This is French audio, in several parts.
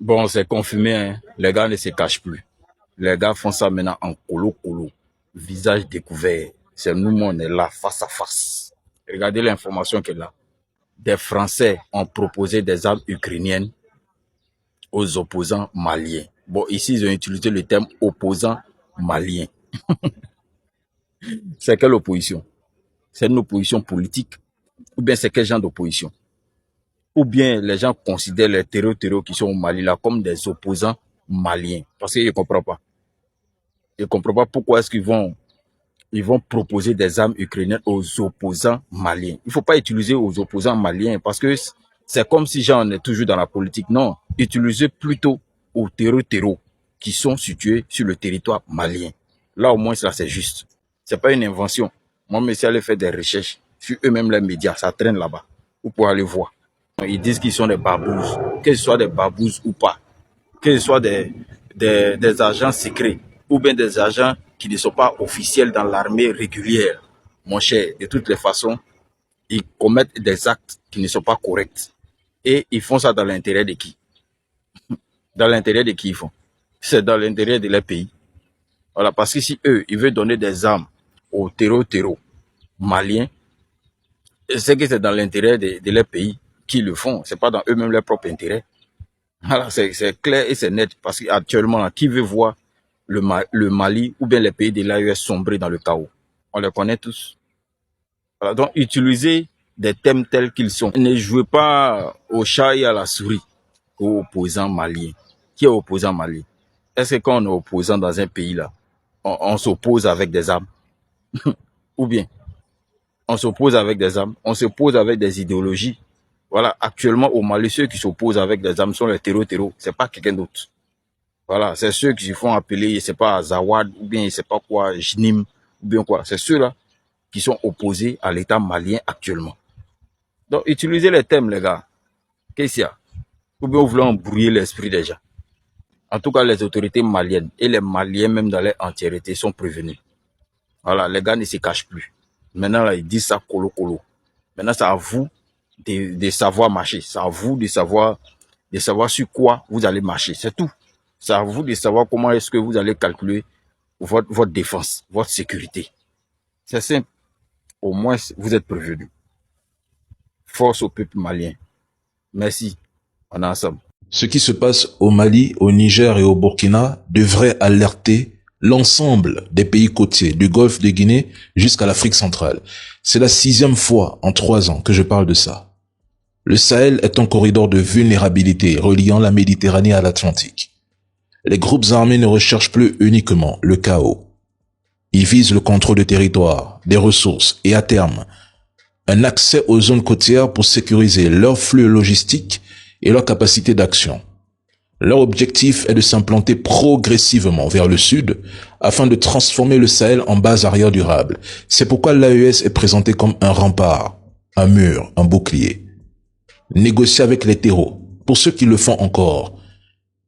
Bon, c'est confirmé, hein. Les gars ne se cachent plus. Les gars font ça maintenant en colo-colo, visage découvert. C'est nous, on est là, face à face. Regardez l'information qu'elle a. Des Français ont proposé des armes ukrainiennes aux opposants maliens. Bon, ici, ils ont utilisé le terme opposant malien. C'est quelle opposition? C'est une opposition politique ou bien c'est quel genre d'opposition? Ou bien les gens considèrent les terreaux qui sont au Mali là comme des opposants maliens. Parce qu'ils ne comprennent pas. Ils ne comprennent pas pourquoi est-ce qu'ils vont proposer des armes ukrainiennes aux opposants maliens. Il ne faut pas utiliser aux opposants maliens parce que c'est comme si on est toujours dans la politique. Non, utilisez plutôt aux terreaux qui sont situés sur le territoire malien. Là, au moins, ça, c'est juste. Ce n'est pas une invention. Moi, monsieur, allez faire des recherches sur eux-mêmes, les médias. Ça traîne là-bas. Vous pouvez aller voir. Ils disent qu'ils sont des babouses. Que ce soit des babouses ou pas. Que ce soit des agents secrets ou bien des agents qui ne sont pas officiels dans l'armée régulière. Mon cher, de toutes les façons, ils commettent des actes qui ne sont pas corrects. Et ils font ça dans l'intérêt de qui? Dans l'intérêt de qui ils font? C'est dans l'intérêt de leur pays. Voilà, parce que si eux, ils veulent donner des armes aux terreaux maliens, c'est que c'est dans l'intérêt de leur pays qu'ils le font. C'est pas dans eux-mêmes leur propre intérêt. Voilà, c'est clair et c'est net. Parce qu'actuellement, qui veut voir le Mali ou bien les pays de l'AES sombrer dans le chaos? On les connaît tous. Voilà, donc, utilisez des thèmes tels qu'ils sont. Ne jouez pas au chat et à la souris aux opposants maliens. Qui est opposant malien? Est-ce que quand on est opposant dans un pays là, on s'oppose avec des armes? Ou bien, on s'oppose avec des armes, on s'oppose avec des idéologies. Voilà, actuellement au Mali, ceux qui s'opposent avec des armes sont les terreaux. C'est pas quelqu'un d'autre. Voilà, c'est ceux qui se font appeler, je sais pas, Zawad, ou bien je sais pas quoi, Jnim, ou bien quoi. C'est ceux-là qui sont opposés à l'État malien actuellement. Donc, utilisez les thèmes, les gars. Qu'est-ce qu'il y a? Ou bien vous voulez embrouiller l'esprit des gens. En tout cas, les autorités maliennes et les Maliens, même dans leur entièreté, sont prévenus. Voilà, les gars ne se cachent plus. Maintenant, là, ils disent ça colo-colo. Maintenant, c'est à vous de savoir marcher. C'est à vous de savoir sur quoi vous allez marcher. C'est tout. C'est à vous de savoir comment est-ce que vous allez calculer votre défense, votre sécurité. C'est simple. Au moins, vous êtes prévenus. Force au peuple malien. Merci. On est ensemble. Ce qui se passe au Mali, au Niger et au Burkina devrait alerter l'ensemble des pays côtiers, du golfe de Guinée jusqu'à l'Afrique centrale. C'est la 6e fois en 3 ans que je parle de ça. Le Sahel est un corridor de vulnérabilité reliant la Méditerranée à l'Atlantique. Les groupes armés ne recherchent plus uniquement le chaos. Ils visent le contrôle de territoire, des ressources et à terme, un accès aux zones côtières pour sécuriser leurs flux logistiques et leur capacité d'action. Leur objectif est de s'implanter progressivement vers le sud afin de transformer le Sahel en base arrière durable. C'est pourquoi l'AES est présenté comme un rempart, un mur, un bouclier. Négocier avec les terreaux, pour ceux qui le font encore,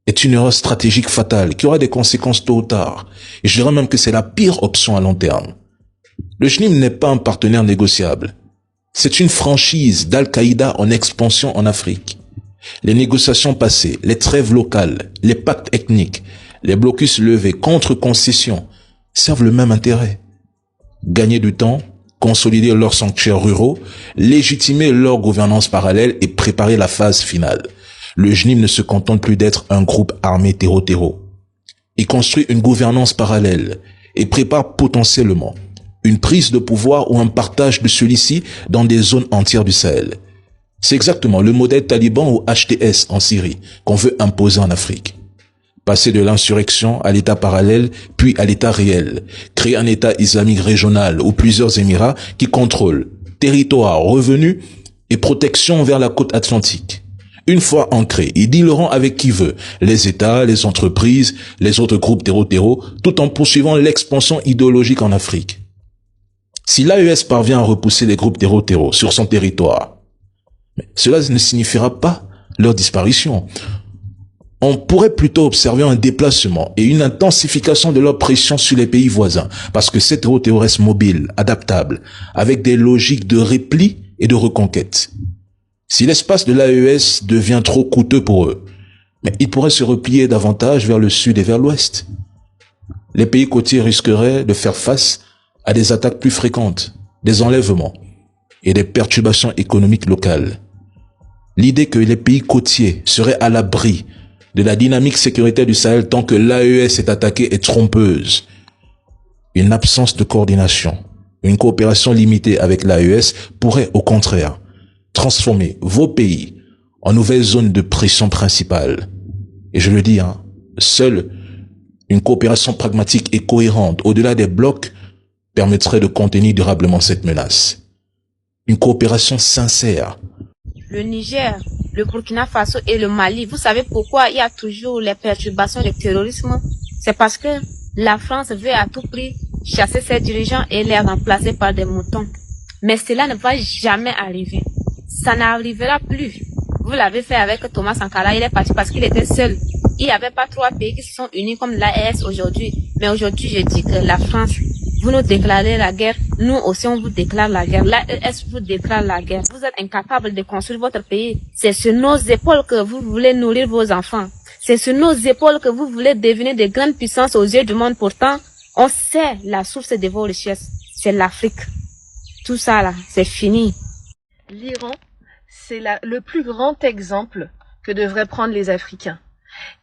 est une erreur stratégique fatale qui aura des conséquences tôt ou tard. Et je dirais même que c'est la pire option à long terme. Le JNIM n'est pas un partenaire négociable. C'est une franchise d'Al-Qaïda en expansion en Afrique. Les négociations passées, les trêves locales, les pactes ethniques, les blocus levés contre concessions servent le même intérêt. Gagner du temps, consolider leurs sanctuaires ruraux, légitimer leur gouvernance parallèle et préparer la phase finale. Le JNIM ne se contente plus d'être un groupe armé terreau. Il construit une gouvernance parallèle et prépare potentiellement une prise de pouvoir ou un partage de celui-ci dans des zones entières du Sahel. C'est exactement le modèle taliban ou HTS en Syrie qu'on veut imposer en Afrique. Passer de l'insurrection à l'état parallèle, puis à l'état réel. Créer un état islamique régional ou plusieurs émirats qui contrôlent territoire, revenus et protection vers la côte atlantique. Une fois ancrés, ils dealeront avec qui veut, les États, les entreprises, les autres groupes terreau, tout en poursuivant l'expansion idéologique en Afrique. Si l'AES parvient à repousser les groupes terreau sur son territoire, cela ne signifiera pas leur disparition. On pourrait plutôt observer un déplacement et une intensification de leur pression sur les pays voisins, parce que ces terreau restent mobiles, adaptables, avec des logiques de repli et de reconquête. Si l'espace de l'AES devient trop coûteux pour eux, mais il pourrait se replier davantage vers le sud et vers l'ouest. Les pays côtiers risqueraient de faire face à des attaques plus fréquentes, des enlèvements et des perturbations économiques locales. L'idée que les pays côtiers seraient à l'abri de la dynamique sécuritaire du Sahel tant que l'AES est attaquée est trompeuse. Une absence de coordination, une coopération limitée avec l'AES pourrait au contraire transformer vos pays en nouvelles zones de pression principale. Et je le dis, seule une coopération pragmatique et cohérente au-delà des blocs permettrait de contenir durablement cette menace. Une coopération sincère. Le Niger, le Burkina Faso et le Mali, vous savez pourquoi il y a toujours les perturbations du terrorisme? C'est parce que la France veut à tout prix chasser ses dirigeants et les remplacer par des moutons. Mais cela ne va jamais arriver. Ça n'arrivera plus. Vous l'avez fait avec Thomas Sankara, il est parti parce qu'il était seul. Il n'y avait pas 3 pays qui se sont unis comme l'AES aujourd'hui. Mais aujourd'hui, je dis que la France, vous nous déclarez la guerre, nous aussi on vous déclare la guerre. L'AES vous déclare la guerre. Vous êtes incapable de construire votre pays. C'est sur nos épaules que vous voulez nourrir vos enfants. C'est sur nos épaules que vous voulez devenir de grandes puissances aux yeux du monde. Pourtant, on sait la source de vos richesses. C'est l'Afrique. Tout ça là, c'est fini. L'Iran, c'est le plus grand exemple que devraient prendre les Africains.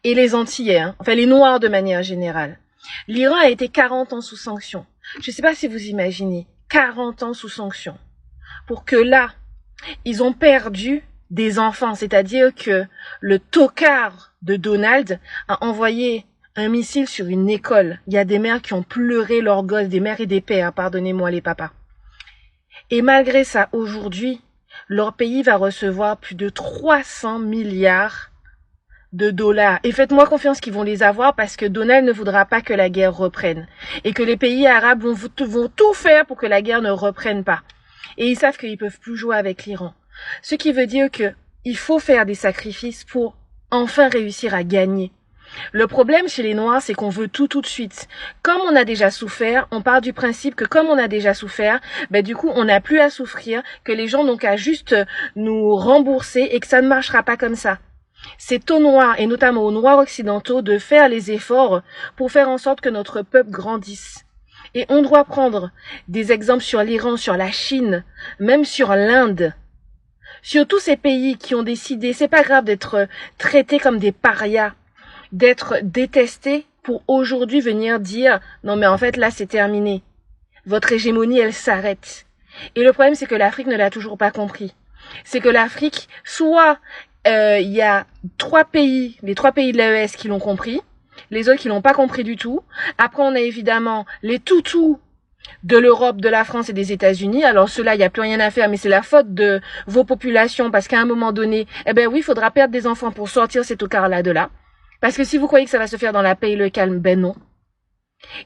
Et les Antillais, enfin les Noirs de manière générale. L'Iran a été 40 ans sous sanctions. Je ne sais pas si vous imaginez, 40 ans sous sanctions. Pour que là, ils ont perdu des enfants. C'est-à-dire que le tocard de Donald a envoyé un missile sur une école. Il y a des mères qui ont pleuré leurs gosses, des mères et des pères, pardonnez-moi les papas. Et malgré ça, aujourd'hui, leur pays va recevoir plus de 300 milliards de dollars. Et faites-moi confiance qu'ils vont les avoir parce que Donald ne voudra pas que la guerre reprenne. Et que les pays arabes vont tout faire pour que la guerre ne reprenne pas. Et ils savent qu'ils peuvent plus jouer avec l'Iran. Ce qui veut dire que il faut faire des sacrifices pour enfin réussir à gagner. Le problème chez les Noirs, c'est qu'on veut tout de suite. Comme on a déjà souffert, on part du principe que comme on a déjà souffert, du coup, on n'a plus à souffrir, que les gens n'ont qu'à juste nous rembourser et que ça ne marchera pas comme ça. C'est aux Noirs, et notamment aux Noirs occidentaux, de faire les efforts pour faire en sorte que notre peuple grandisse. Et on doit prendre des exemples sur l'Iran, sur la Chine, même sur l'Inde. Sur tous ces pays qui ont décidé, c'est pas grave d'être traités comme des parias, d'être détestés pour aujourd'hui venir dire « Non mais en fait là c'est terminé. Votre hégémonie elle s'arrête. » Et le problème c'est que l'Afrique ne l'a toujours pas compris. C'est que l'Afrique, soit il y a 3 pays, les 3 pays de l'AES qui l'ont compris, les autres qui l'ont pas compris du tout. Après on a évidemment les toutous de l'Europe, de la France et des États-Unis. Alors ceux-là, il n'y a plus rien à faire, mais c'est la faute de vos populations parce qu'à un moment donné, oui, il faudra perdre des enfants pour sortir ces tocards-là de là. Parce que si vous croyez que ça va se faire dans la paix et le calme, non.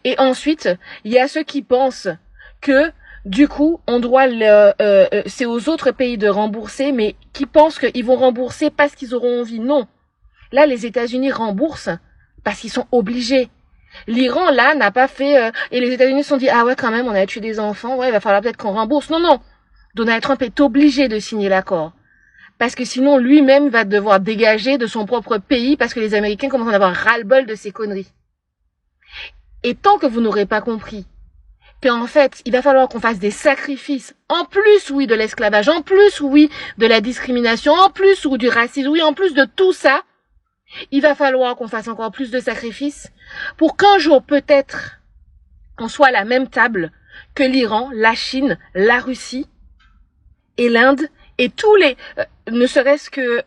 Et ensuite, il y a ceux qui pensent que, du coup, on doit c'est aux autres pays de rembourser, mais qui pensent qu'ils vont rembourser parce qu'ils auront envie. Non. Là, les États-Unis remboursent parce qu'ils sont obligés. L'Iran, là, n'a pas fait... et les États-Unis se sont dit, ah ouais, quand même, on a tué des enfants, ouais, il va falloir peut-être qu'on rembourse. Non, non. Donald Trump est obligé de signer l'accord. Parce que sinon, lui-même va devoir dégager de son propre pays parce que les Américains commencent à avoir ras-le-bol de ces conneries. Et tant que vous n'aurez pas compris qu'en fait, il va falloir qu'on fasse des sacrifices, en plus, oui, de l'esclavage, en plus, oui, de la discrimination, en plus, ou du racisme, oui, en plus de tout ça, il va falloir qu'on fasse encore plus de sacrifices pour qu'un jour, peut-être, on soit à la même table que l'Iran, la Chine, la Russie et l'Inde et tous les... ne serait-ce que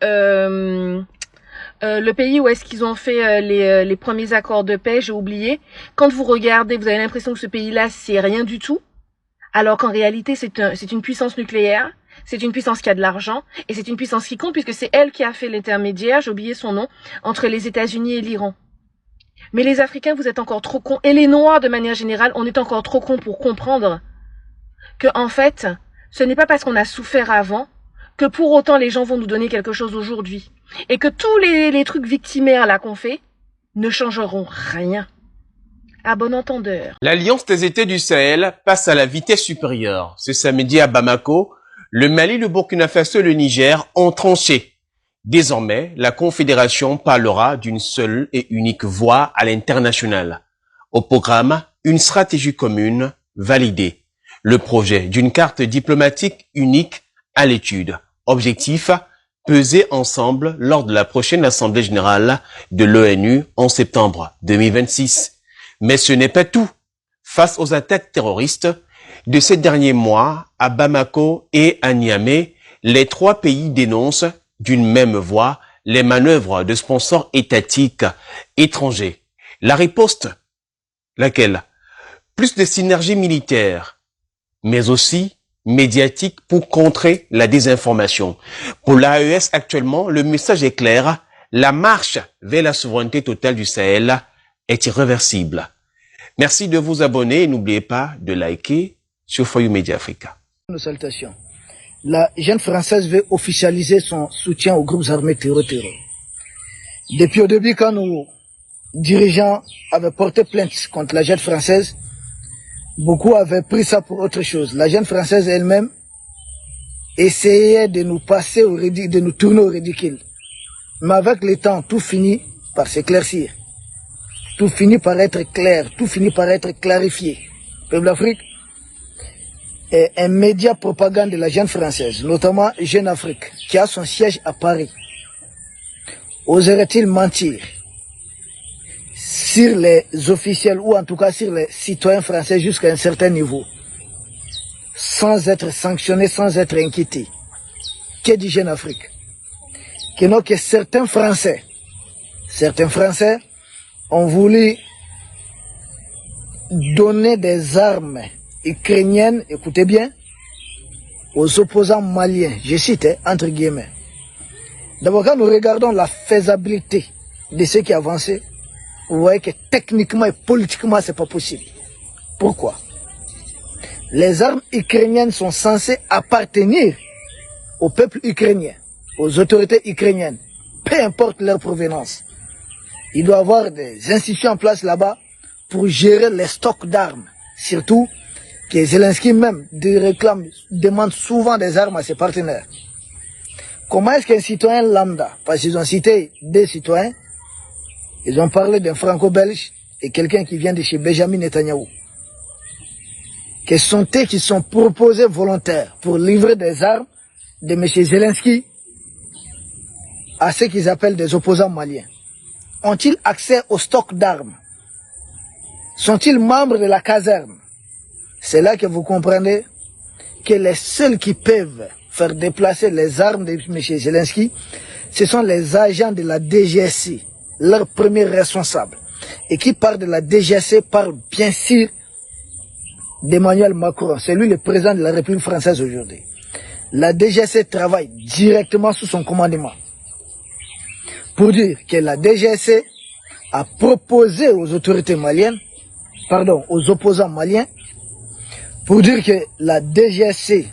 le pays où est-ce qu'ils ont fait les premiers accords de paix, j'ai oublié. Quand vous regardez, vous avez l'impression que ce pays-là, c'est rien du tout. Alors qu'en réalité, c'est une puissance nucléaire. C'est une puissance qui a de l'argent. Et c'est une puissance qui compte puisque c'est elle qui a fait l'intermédiaire, j'ai oublié son nom, entre les États-Unis et l'Iran. Mais les Africains, vous êtes encore trop cons. Et les Noirs, de manière générale, on est encore trop cons pour comprendre que, en fait, ce n'est pas parce qu'on a souffert avant que pour autant les gens vont nous donner quelque chose aujourd'hui. Et que tous les trucs victimaires là qu'on fait ne changeront rien. À bon entendeur. L'Alliance des États du Sahel passe à la vitesse supérieure. Ce samedi à Bamako, le Mali, le Burkina Faso et le Niger ont tranché. Désormais, la Confédération parlera d'une seule et unique voix à l'international. Au programme, une stratégie commune validée. Le projet d'une carte diplomatique unique à l'étude. Objectif, peser ensemble lors de la prochaine Assemblée générale de l'ONU en septembre 2026. Mais ce n'est pas tout. Face aux attaques terroristes de ces derniers mois à Bamako et à Niamey, les trois pays dénoncent d'une même voix les manœuvres de sponsors étatiques étrangers. La riposte, laquelle? Plus de synergie militaire, mais aussi médiatique pour contrer la désinformation. Pour l'AES actuellement, le message est clair, la marche vers la souveraineté totale du Sahel est irréversible. Merci de vous abonner et n'oubliez pas de liker sur For You Media Africa. Nos salutations. La jeune française veut officialiser son soutien aux groupes armés terroristes. Depuis au début, quand nos dirigeants avaient porté plainte contre la jeune française, beaucoup avaient pris ça pour autre chose. La jeune française elle-même essayait de nous passer au ridicule, de nous tourner au ridicule. Mais avec le temps, tout finit par s'éclaircir. Tout finit par être clair, tout finit par être clarifié. Peuple d'Afrique est un média propagande de la jeune française, notamment Jeune Afrique, qui a son siège à Paris. Oserait-il mentir sur les officiels ou en tout cas sur les citoyens français jusqu'à un certain niveau, sans être sanctionné, sans être inquiété? Que dit Jeune Afrique? Que certains Français ont voulu donner des armes ukrainiennes, écoutez bien, aux opposants maliens, je cite, entre guillemets. D'abord, quand nous regardons la faisabilité de ce qui est avancé, vous voyez que techniquement et politiquement, c'est pas possible. Pourquoi? Les armes ukrainiennes sont censées appartenir au peuple ukrainien, aux autorités ukrainiennes, peu importe leur provenance. Il doit y avoir des institutions en place là-bas pour gérer les stocks d'armes. Surtout que Zelensky même demande souvent des armes à ses partenaires. Comment est-ce qu'un citoyen lambda, parce qu'ils ont cité des citoyens, ils ont parlé d'un franco-belge et quelqu'un qui vient de chez Benjamin Netanyahu, que sont-ils qui sont proposés volontaires pour livrer des armes de M. Zelensky à ceux qu'ils appellent des opposants maliens? Ont-ils accès au stock d'armes? Sont-ils membres de la caserne? C'est là que vous comprenez que les seuls qui peuvent faire déplacer les armes de M. Zelensky, ce sont les agents de la DGSC, leur premier responsable. Et qui parle de la DGSC parle bien sûr d'Emmanuel Macron. C'est lui le président de la République française aujourd'hui. La DGSC travaille directement sous son commandement. Pour dire que la DGSC a proposé aux autorités maliennes, pardon, aux opposants maliens, pour dire que la DGSC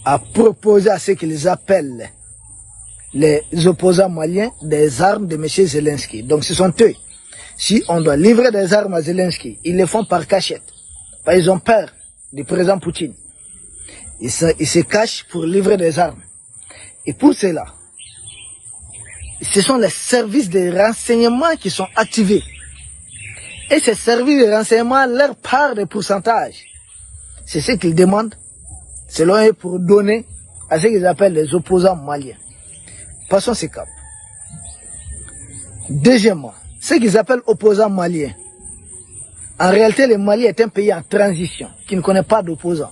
a proposé à ce qu'ils appellent les opposants maliens des armes de M. Zelensky. Donc ce sont eux. Si on doit livrer des armes à Zelensky, ils le font par cachette. Ils ont peur du président Poutine. Ils se cachent pour livrer des armes. Et pour cela, ce sont les services de renseignement qui sont activés. Et ces services de renseignement leur part de pourcentage. C'est ce qu'ils demandent, selon eux, pour donner à ce qu'ils appellent les opposants maliens. Passons ces caps. Deuxièmement, ce qu'ils appellent opposants maliens. En réalité, le Mali est un pays en transition, qui ne connaît pas d'opposants.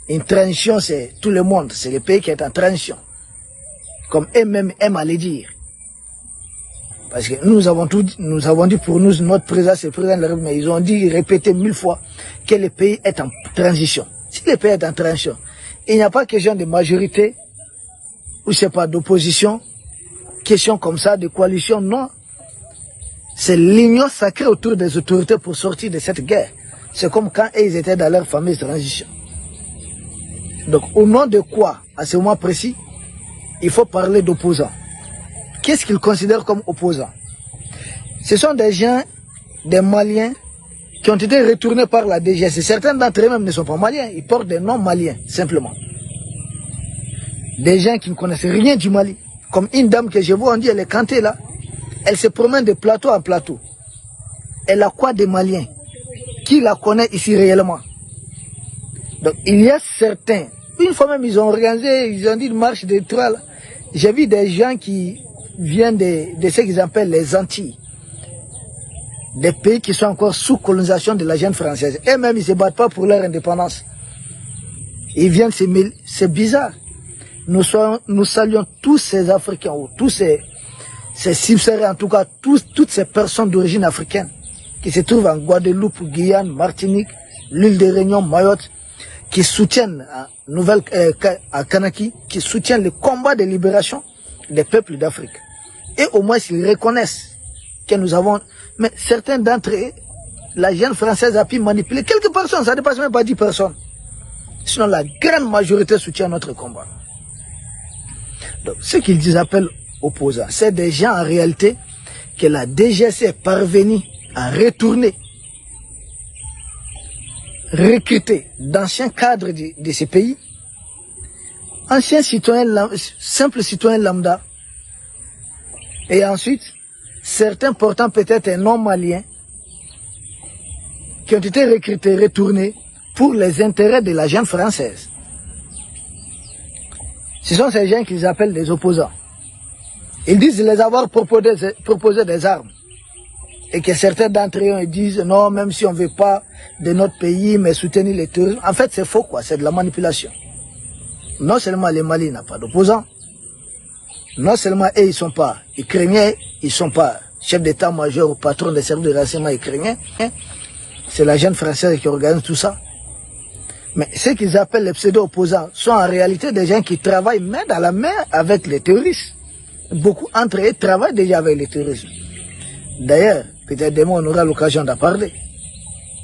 Une transition, c'est tout le monde, c'est le pays qui est en transition. Comme eux-mêmes aiment à le dire. Parce que nous avons dit pour nous, notre président, c'est le président de la République, mais ils ont dit, répété 1000 fois, que le pays est en transition. Si le pays est en transition, il n'y a pas question de majorité, ou c'est pas d'opposition, question comme ça, de coalition, non. C'est l'union sacrée autour des autorités pour sortir de cette guerre. C'est comme quand ils étaient dans leur fameuse transition. Donc, au nom de quoi, à ce moment précis, il faut parler d'opposants. Qu'est-ce qu'ils considèrent comme opposants? Ce sont des gens, des Maliens, qui ont été retournés par la DGSC. Certains d'entre eux même ne sont pas Maliens, ils portent des noms maliens, simplement. Des gens qui ne connaissent rien du Mali, Comme une dame que je vois, on dit, elle est cantée là. Elle se promène de plateau en plateau. Elle a quoi des Maliens? Qui la connaît ici réellement? Donc il y a certains, une fois même ils ont organisé, ils ont dit une marche de trois. J'ai vu des gens qui viennent de ce qu'ils appellent les Antilles. Des pays qui sont encore sous colonisation de la jeune française. Et même ils ne se battent pas pour leur indépendance. Ils viennent se mêler. C'est bizarre. Nous saluons tous ces Africains, ou tous ces subsahariens, en tout cas toutes ces personnes d'origine africaine qui se trouvent en Guadeloupe, Guyane, Martinique, l'île de Réunion, Mayotte, qui soutiennent à Kanaki, qui soutiennent le combat de libération des peuples d'Afrique. Et au moins ils reconnaissent que nous avons... Mais certains d'entre eux, la jeune française a pu manipuler quelques personnes, ça ne dépasse même pas 10 personnes. Sinon la grande majorité soutient notre combat. Donc ce qu'ils appellent opposants, c'est des gens en réalité que la DGC est parvenue à retourner, recruter d'anciens cadres de ces pays, anciens citoyens, simples citoyens lambda, et ensuite certains portant peut-être un nom malien qui ont été recrutés, retournés pour les intérêts de la jeune française. Ce sont ces gens qu'ils appellent des opposants. Ils disent les avoir proposé des armes. Et que certains d'entre eux disent non, même si on ne veut pas de notre pays, mais soutenir les terroristes. En fait, c'est faux, quoi. C'est de la manipulation. Non seulement les Mali n'ont pas d'opposants, non seulement eux, ils ne sont pas ukrainiens, ils ne sont pas chefs d'état-major ou patrons des services de renseignement ukrainiens. C'est la jeune française qui organise tout ça. Mais ceux qu'ils appellent les pseudo-opposants sont en réalité des gens qui travaillent main dans la main avec les terroristes. Beaucoup d'entre eux travaillent déjà avec les terroristes. D'ailleurs, peut-être demain on aura l'occasion d'en parler.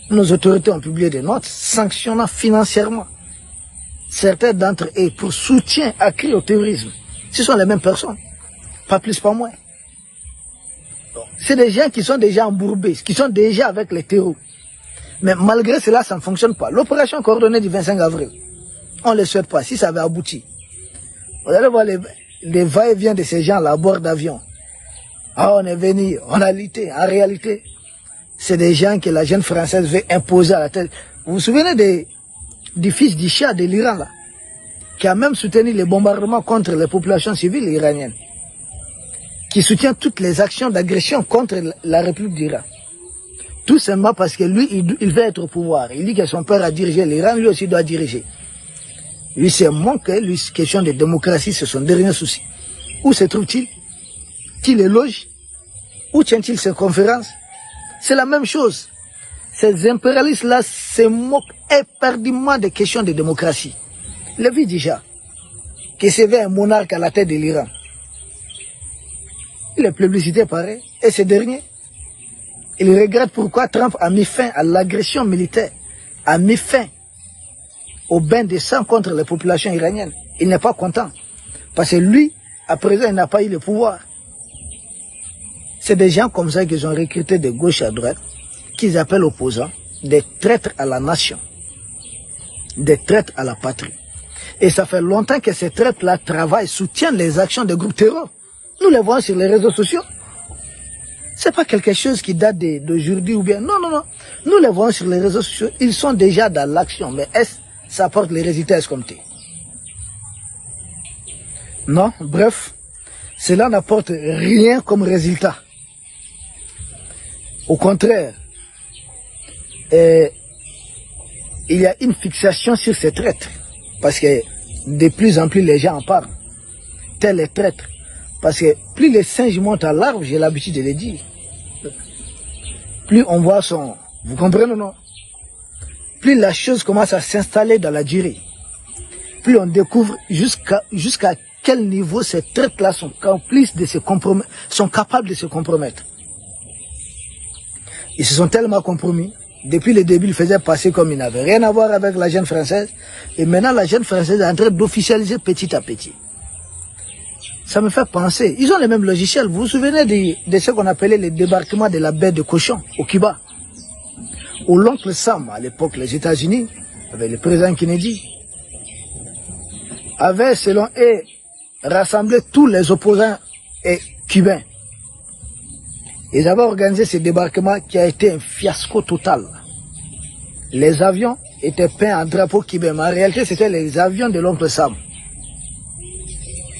Nos autorités ont publié des notes sanctionnant financièrement certains d'entre eux pour soutien accru au terrorisme. Ce sont les mêmes personnes, pas plus, pas moins. C'est des gens qui sont déjà embourbés, qui sont déjà avec les terroristes. Mais malgré cela, ça ne fonctionne pas. L'opération coordonnée du 25 avril, on ne le souhaite pas, si ça avait abouti. Vous allez voir les va-et-vient de ces gens-là à bord d'avion. Ah, on est venu, on a lutté. En réalité, c'est des gens que la jeune française veut imposer à la tête. Vous vous souvenez du fils du Shah de l'Iran, là, qui a même soutenu les bombardements contre les populations civiles iraniennes, qui soutient toutes les actions d'agression contre la République d'Iran. Tout simplement parce que lui, il veut être au pouvoir. Il dit que son père a dirigé l'Iran, lui aussi doit diriger. Lui, c'est moins que lui, question de démocratie, c'est son dernier souci. Où se trouve-t-il? Qui le loge? Où tient-il ses conférences? C'est la même chose. Ces impérialistes-là se moquent éperdument des questions de démocratie. Le vit déjà, que c'est un monarque à la tête de l'Iran. Il est plébiscité pareil. Et ce dernier, il regrette pourquoi Trump a mis fin à l'agression militaire, a mis fin au bain de sang contre les populations iraniennes. Il n'est pas content. Parce que lui, à présent, il n'a pas eu le pouvoir. C'est des gens comme ça qu'ils ont recrutés de gauche à droite, qu'ils appellent opposants, des traîtres à la nation, des traîtres à la patrie. Et ça fait longtemps que ces traîtres-là travaillent, soutiennent les actions des groupes terroristes. Nous les voyons sur les réseaux sociaux. C'est pas quelque chose qui date d'aujourd'hui ou bien... Non, non, non. Nous les voyons sur les réseaux sociaux. Ils sont déjà dans l'action. Mais est-ce ça apporte les résultats escomptés? Non, bref. Cela n'apporte rien comme résultat. Au contraire, il y a une fixation sur ces traîtres. Parce que de plus en plus les gens en parlent. Tels les traîtres. Parce que plus les singes montent à l'arbre, j'ai l'habitude de le dire, plus on voit son... Vous comprenez, non? Plus la chose commence à s'installer dans la durée. Plus on découvre jusqu'à quel niveau ces traites-là sont complices de se compromettre, sont capables de se compromettre. Ils se sont tellement compromis. Depuis le début, ils faisaient passer comme ils n'avaient rien à voir avec la jeune française. Et maintenant, la jeune française est en train d'officialiser petit à petit. Ça me fait penser, ils ont les mêmes logiciels. Vous vous souvenez de ce qu'on appelait le débarquement de la baie de cochon au Cuba, où l'oncle Sam, à l'époque les États-Unis, avec le président Kennedy, avait selon eux rassembler tous les opposants cubains. Ils avaient organisé ce débarquement qui a été un fiasco total. Les avions étaient peints en drapeau cubain, mais en réalité c'était les avions de l'oncle Sam.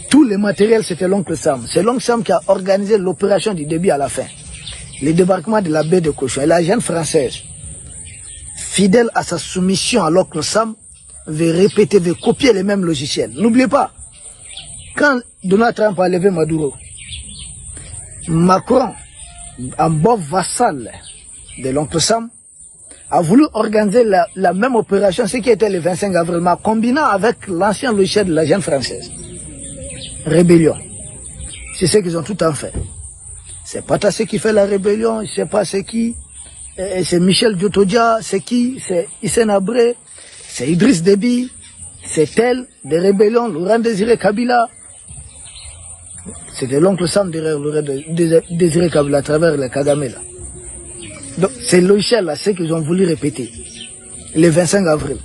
Tout le matériel c'était l'oncle Sam. C'est l'oncle Sam qui a organisé l'opération du début à la fin. Le débarquement de la baie de Cochon. Et la jeune française, fidèle à sa soumission à l'oncle Sam, veut répéter, veut copier les mêmes logiciels. N'oubliez pas, quand Donald Trump a levé Maduro, Macron, un bon vassal de l'oncle Sam, a voulu organiser la même opération, ce qui était le 25 avril, mais combinant avec l'ancien logiciel de la jeune française. Rébellion. C'est ce qu'ils ont tout en fait. C'est Patassé qui fait la rébellion, je ne sais pas c'est qui. C'est Michel Diotodia, c'est qui? C'est Hissène Habré, c'est Idriss Déby, c'est tel, des rébellions, Laurent Désiré Kabila. C'était l'oncle Sam derrière Laurent Désiré Kabila à travers les Kagame là. Donc c'est logiciel là, c'est qu'ils ont voulu répéter. Le 25 avril.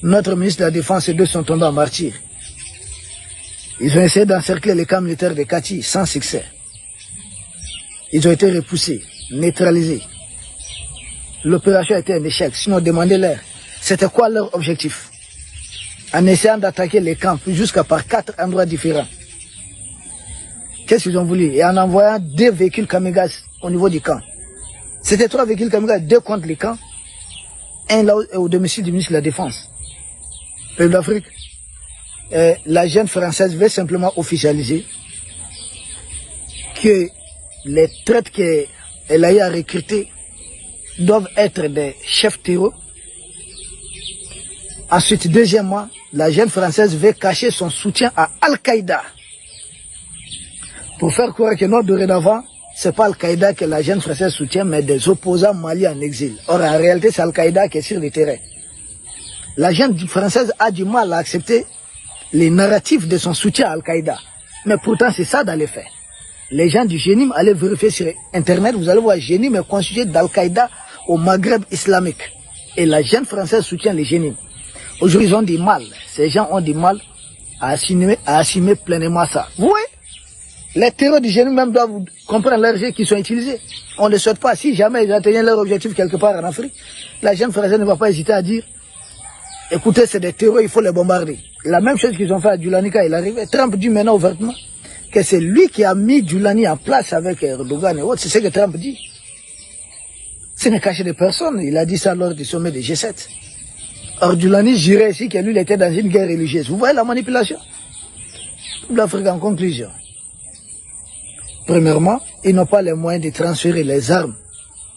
Notre ministre de la Défense et deux sont tombés en martyr. Ils ont essayé d'encercler les camps militaires de Kati sans succès. Ils ont été repoussés, neutralisés. L'opération a été un échec, sinon demandez-leur, c'était quoi leur objectif? En essayant d'attaquer les camps jusqu'à par 4 endroits différents. Qu'est-ce qu'ils ont voulu? Et en envoyant 2 véhicules kamikazes au niveau du camp. C'était 3 véhicules kamikazes, 2 contre les camps, un là au domicile du ministre de la Défense. Peuple d'Afrique. La jeune française veut simplement officialiser que les traites qu'elle a eu à recruter doivent être des chefs terreaux. Ensuite, deuxièmement, la jeune française veut cacher son soutien à Al-Qaïda. Pour faire croire que non, dorénavant, c'est pas Al-Qaïda que la jeune française soutient, mais des opposants maliens en exil. Or, en réalité, c'est Al-Qaïda qui est sur le terrain. La jeune française a du mal à accepter les narratifs de son soutien à Al-Qaïda. Mais pourtant, c'est ça dans les faits. Les gens du Génim, allez vérifier sur Internet, vous allez voir, Génim est constitué d'Al-Qaïda au Maghreb islamique. Et la jeune française soutient les Génim. Aujourd'hui, ils ont du mal. Ces gens ont du mal à assumer pleinement ça. Vous voyez, les terroristes du Génim même doivent comprendre leur jeu qui sont utilisés. On ne souhaite pas, si jamais ils atteignent leur objectif quelque part en Afrique, la jeune française ne va pas hésiter à dire écoutez, c'est des terroristes, il faut les bombarder. La même chose qu'ils ont fait à Djoulani quand il arrivait. Trump dit maintenant ouvertement que c'est lui qui a mis Djoulani en place avec Erdogan et autres. C'est ce que Trump dit. Ce n'est caché de personne. Il a dit ça lors du sommet des G7. Or, Djoulani jurait ici que lui, il était dans une guerre religieuse. Vous voyez la manipulation? L'Afrique en conclusion. Premièrement, ils n'ont pas les moyens de transférer les armes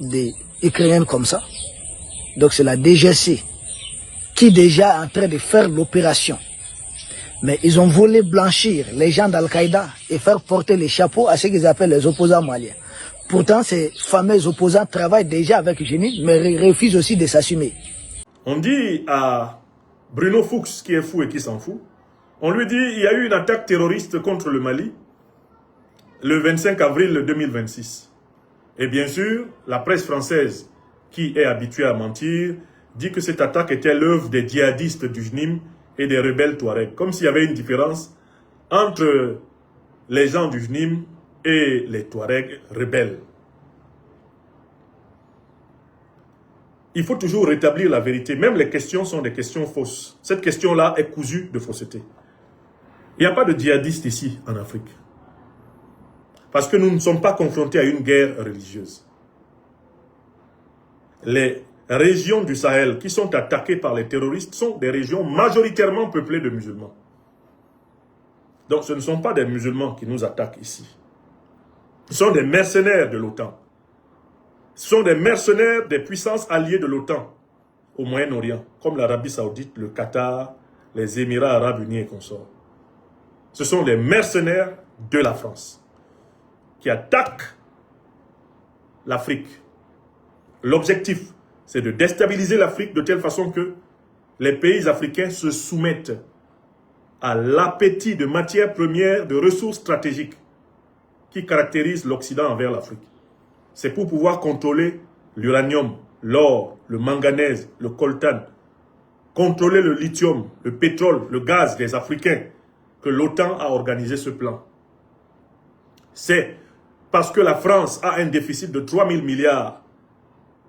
des Ukrainiens comme ça. Donc c'est la DGC qui déjà est en train de faire l'opération. Mais ils ont voulu blanchir les gens d'Al-Qaïda et faire porter les chapeaux à ce qu'ils appellent les opposants maliens. Pourtant, ces fameux opposants travaillent déjà avec Génie, mais refusent aussi de s'assumer. On dit à Bruno Fuchs, qui est fou et qui s'en fout, on lui dit il y a eu une attaque terroriste contre le Mali le 25 avril 2026. Et bien sûr, la presse française, qui est habituée à mentir, dit que cette attaque était l'œuvre des djihadistes du JNIM et des rebelles Touaregs. Comme s'il y avait une différence entre les gens du JNIM et les Touaregs rebelles. Il faut toujours rétablir la vérité. Même les questions sont des questions fausses. Cette question-là est cousue de fausseté. Il n'y a pas de djihadistes ici en Afrique. Parce que nous ne sommes pas confrontés à une guerre religieuse. Les régions du Sahel qui sont attaquées par les terroristes sont des régions majoritairement peuplées de musulmans. Donc ce ne sont pas des musulmans qui nous attaquent ici. Ce sont des mercenaires de l'OTAN. Ce sont des mercenaires des puissances alliées de l'OTAN au Moyen-Orient, comme l'Arabie Saoudite, le Qatar, les Émirats Arabes Unis et consorts. Ce sont des mercenaires de la France qui attaquent l'Afrique. L'objectif, c'est de déstabiliser l'Afrique de telle façon que les pays africains se soumettent à l'appétit de matières premières, de ressources stratégiques qui caractérisent l'Occident envers l'Afrique. C'est pour pouvoir contrôler l'uranium, l'or, le manganèse, le coltan, contrôler le lithium, le pétrole, le gaz des Africains, que l'OTAN a organisé ce plan. C'est parce que la France a un déficit de 3 000 milliards,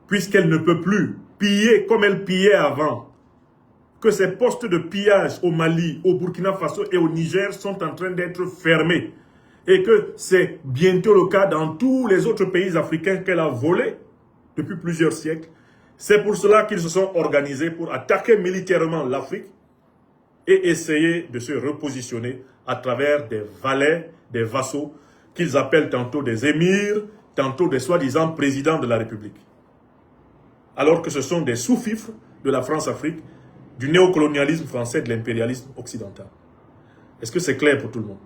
puisqu'elle ne peut plus piller comme elle pillait avant, que ces postes de pillage au Mali, au Burkina Faso et au Niger sont en train d'être fermés, et que c'est bientôt le cas dans tous les autres pays africains qu'elle a volés depuis plusieurs siècles. C'est pour cela qu'ils se sont organisés pour attaquer militairement l'Afrique et essayer de se repositionner à travers des valets, des vassaux, qu'ils appellent tantôt des émirs, tantôt des soi-disant présidents de la République. Alors que ce sont des sous-fifres de la France-Afrique, du néocolonialisme français, de l'impérialisme occidental. Est-ce que c'est clair pour tout le monde?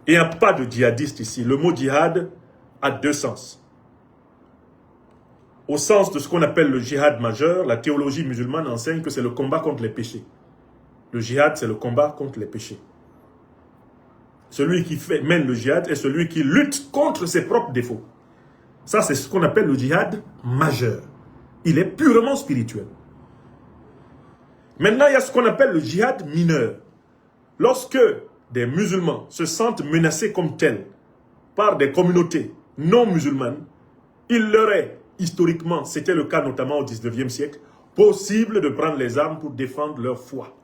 Il n'y a pas de djihadiste ici. Le mot djihad a deux sens. Au sens de ce qu'on appelle le djihad majeur, la théologie musulmane enseigne que c'est le combat contre les péchés. Le djihad, c'est le combat contre les péchés. Celui qui mène le djihad est celui qui lutte contre ses propres défauts. Ça, c'est ce qu'on appelle le djihad majeur. Il est purement spirituel. Maintenant, il y a ce qu'on appelle le djihad mineur. Lorsque des musulmans se sentent menacés comme tels par des communautés non musulmanes, il leur est, historiquement, c'était le cas notamment au 19e siècle, possible de prendre les armes pour défendre leur foi.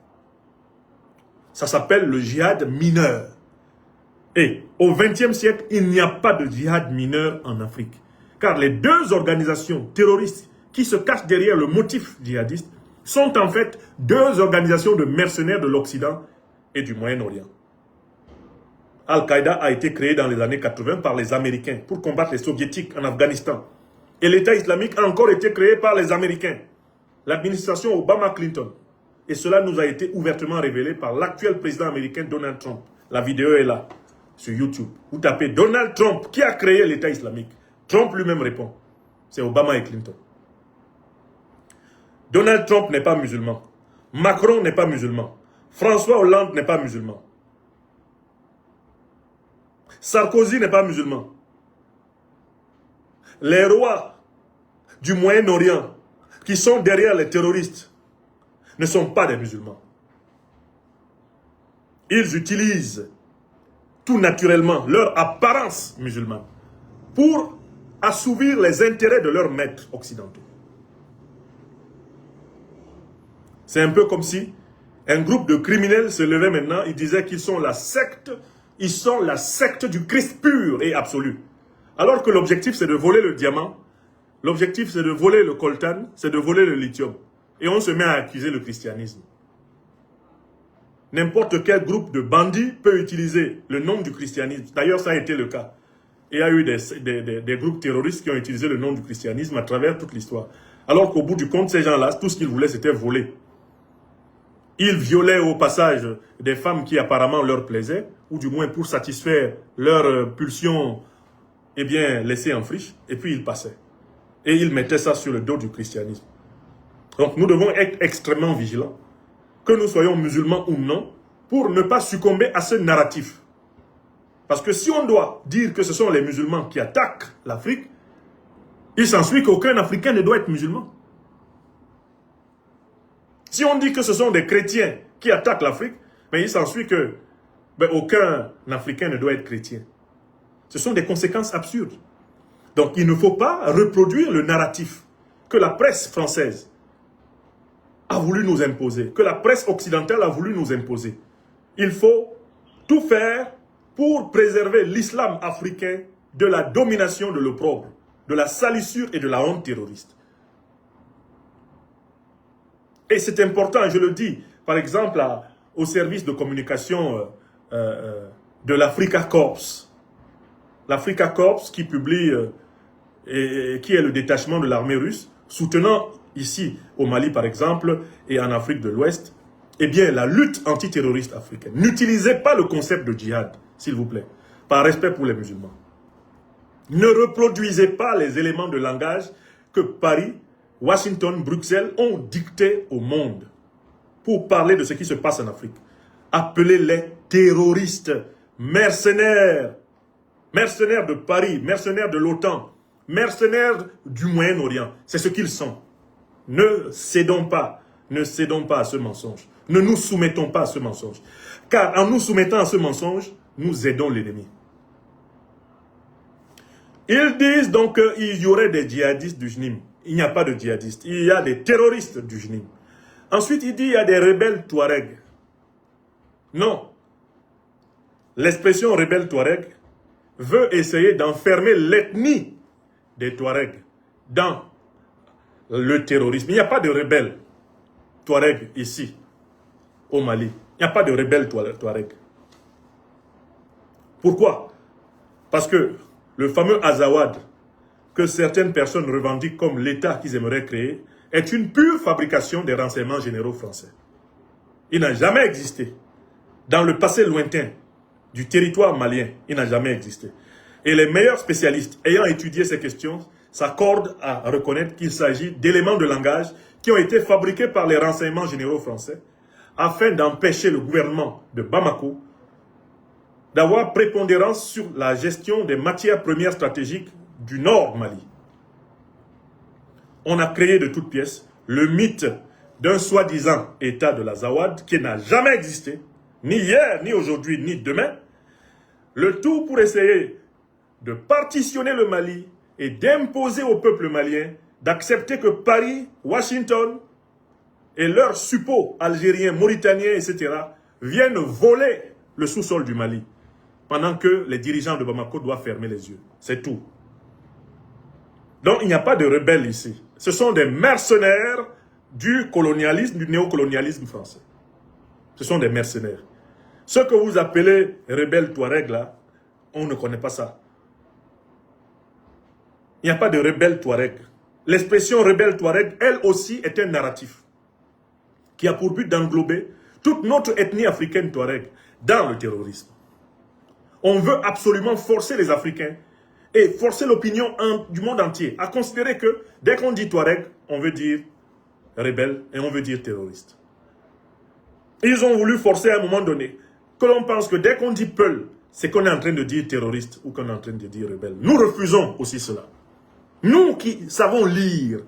Ça s'appelle le djihad mineur. Et au 20e siècle, il n'y a pas de djihad mineur en Afrique. Car les deux organisations terroristes qui se cachent derrière le motif djihadiste sont en fait deux organisations de mercenaires de l'Occident et du Moyen-Orient. Al-Qaïda a été créé dans les années 80 par les Américains pour combattre les Soviétiques en Afghanistan. Et l'État islamique a encore été créé par les Américains, l'administration Obama-Clinton. Et cela nous a été ouvertement révélé par l'actuel président américain Donald Trump. La vidéo est là, sur YouTube. Vous tapez Donald Trump, qui a créé l'État islamique? Trump lui-même répond. C'est Obama et Clinton. Donald Trump n'est pas musulman. Macron n'est pas musulman. François Hollande n'est pas musulman. Sarkozy n'est pas musulman. Les rois du Moyen-Orient qui sont derrière les terroristes ne sont pas des musulmans. Ils utilisent tout naturellement leur apparence musulmane pour assouvir les intérêts de leurs maîtres occidentaux. C'est un peu comme si un groupe de criminels se levait maintenant, ils disaient qu'ils sont la secte du Christ pur et absolu. Alors que l'objectif c'est de voler le diamant, l'objectif c'est de voler le coltan, c'est de voler le lithium. Et on se met à accuser le christianisme. N'importe quel groupe de bandits peut utiliser le nom du christianisme. D'ailleurs, ça a été le cas. Il y a eu des groupes terroristes qui ont utilisé le nom du christianisme à travers toute l'histoire. Alors qu'au bout du compte, ces gens-là, tout ce qu'ils voulaient, c'était voler. Ils violaient au passage des femmes qui apparemment leur plaisaient, ou du moins pour satisfaire leurs pulsions, eh bien, laissées en friche, et puis ils passaient. Et ils mettaient ça sur le dos du christianisme. Donc nous devons être extrêmement vigilants, que nous soyons musulmans ou non, pour ne pas succomber à ce narratif. Parce que si on doit dire que ce sont les musulmans qui attaquent l'Afrique, il s'ensuit qu'aucun Africain ne doit être musulman. Si on dit que ce sont des chrétiens qui attaquent l'Afrique, mais il s'ensuit que aucun Africain ne doit être chrétien. Ce sont des conséquences absurdes. Donc il ne faut pas reproduire le narratif que la presse française a voulu nous imposer, que la presse occidentale a voulu nous imposer. Il faut tout faire pour préserver l'islam africain de la domination de l'opprobre, de la salissure et de la honte terroriste. Et c'est important, je le dis, par exemple, au service de communication de l'Africa Corps. L'Africa Corps qui publie, et qui est le détachement de l'armée russe, soutenant ici au Mali par exemple, et en Afrique de l'Ouest, eh bien la lutte antiterroriste africaine. N'utilisez pas le concept de djihad, s'il vous plaît, par respect pour les musulmans. Ne reproduisez pas les éléments de langage que Paris, Washington, Bruxelles ont dicté au monde pour parler de ce qui se passe en Afrique. Appelez-les terroristes, mercenaires, mercenaires de Paris, mercenaires de l'OTAN, mercenaires du Moyen-Orient. C'est ce qu'ils sont. Ne cédons pas à ce mensonge. Ne nous soumettons pas à ce mensonge. Car en nous soumettant à ce mensonge, nous aidons l'ennemi. Ils disent donc qu'il y aurait des djihadistes du JNIM. Il n'y a pas de djihadistes. Il y a des terroristes du JNIM. Ensuite, il dit qu'il y a des rebelles Touareg. Non. L'expression rebelle Touareg veut essayer d'enfermer l'ethnie des Touaregs dans le terrorisme. Il n'y a pas de rebelles Touareg ici, au Mali. Il n'y a pas de rebelles Touareg. Pourquoi? Parce que le fameux Azawad, que certaines personnes revendiquent comme l'État qu'ils aimeraient créer, est une pure fabrication des renseignements généraux français. Il n'a jamais existé. Dans le passé lointain du territoire malien, il n'a jamais existé. Et les meilleurs spécialistes ayant étudié ces questions s'accordent à reconnaître qu'il s'agit d'éléments de langage qui ont été fabriqués par les renseignements généraux français afin d'empêcher le gouvernement de Bamako d'avoir prépondérance sur la gestion des matières premières stratégiques du Nord Mali. On a créé de toutes pièces le mythe d'un soi-disant État de la Zawad qui n'a jamais existé, ni hier, ni aujourd'hui, ni demain. Le tout pour essayer de partitionner le Mali et d'imposer au peuple malien d'accepter que Paris, Washington et leurs suppôts algériens, mauritaniens, etc. viennent voler le sous-sol du Mali pendant que les dirigeants de Bamako doivent fermer les yeux. C'est tout. Donc il n'y a pas de rebelles ici. Ce sont des mercenaires du colonialisme, du néocolonialisme français. Ce sont des mercenaires. Ce que vous appelez rebelles Touareg là, on ne connaît pas ça. Il n'y a pas de rebelle Touareg. L'expression rebelle Touareg, elle aussi, est un narratif qui a pour but d'englober toute notre ethnie africaine Touareg dans le terrorisme. On veut absolument forcer les Africains et forcer l'opinion du monde entier à considérer que dès qu'on dit Touareg, on veut dire rebelle et on veut dire terroriste. Ils ont voulu forcer à un moment donné que l'on pense que dès qu'on dit Peul, c'est qu'on est en train de dire terroriste ou qu'on est en train de dire rebelle. Nous refusons aussi cela. Nous qui savons lire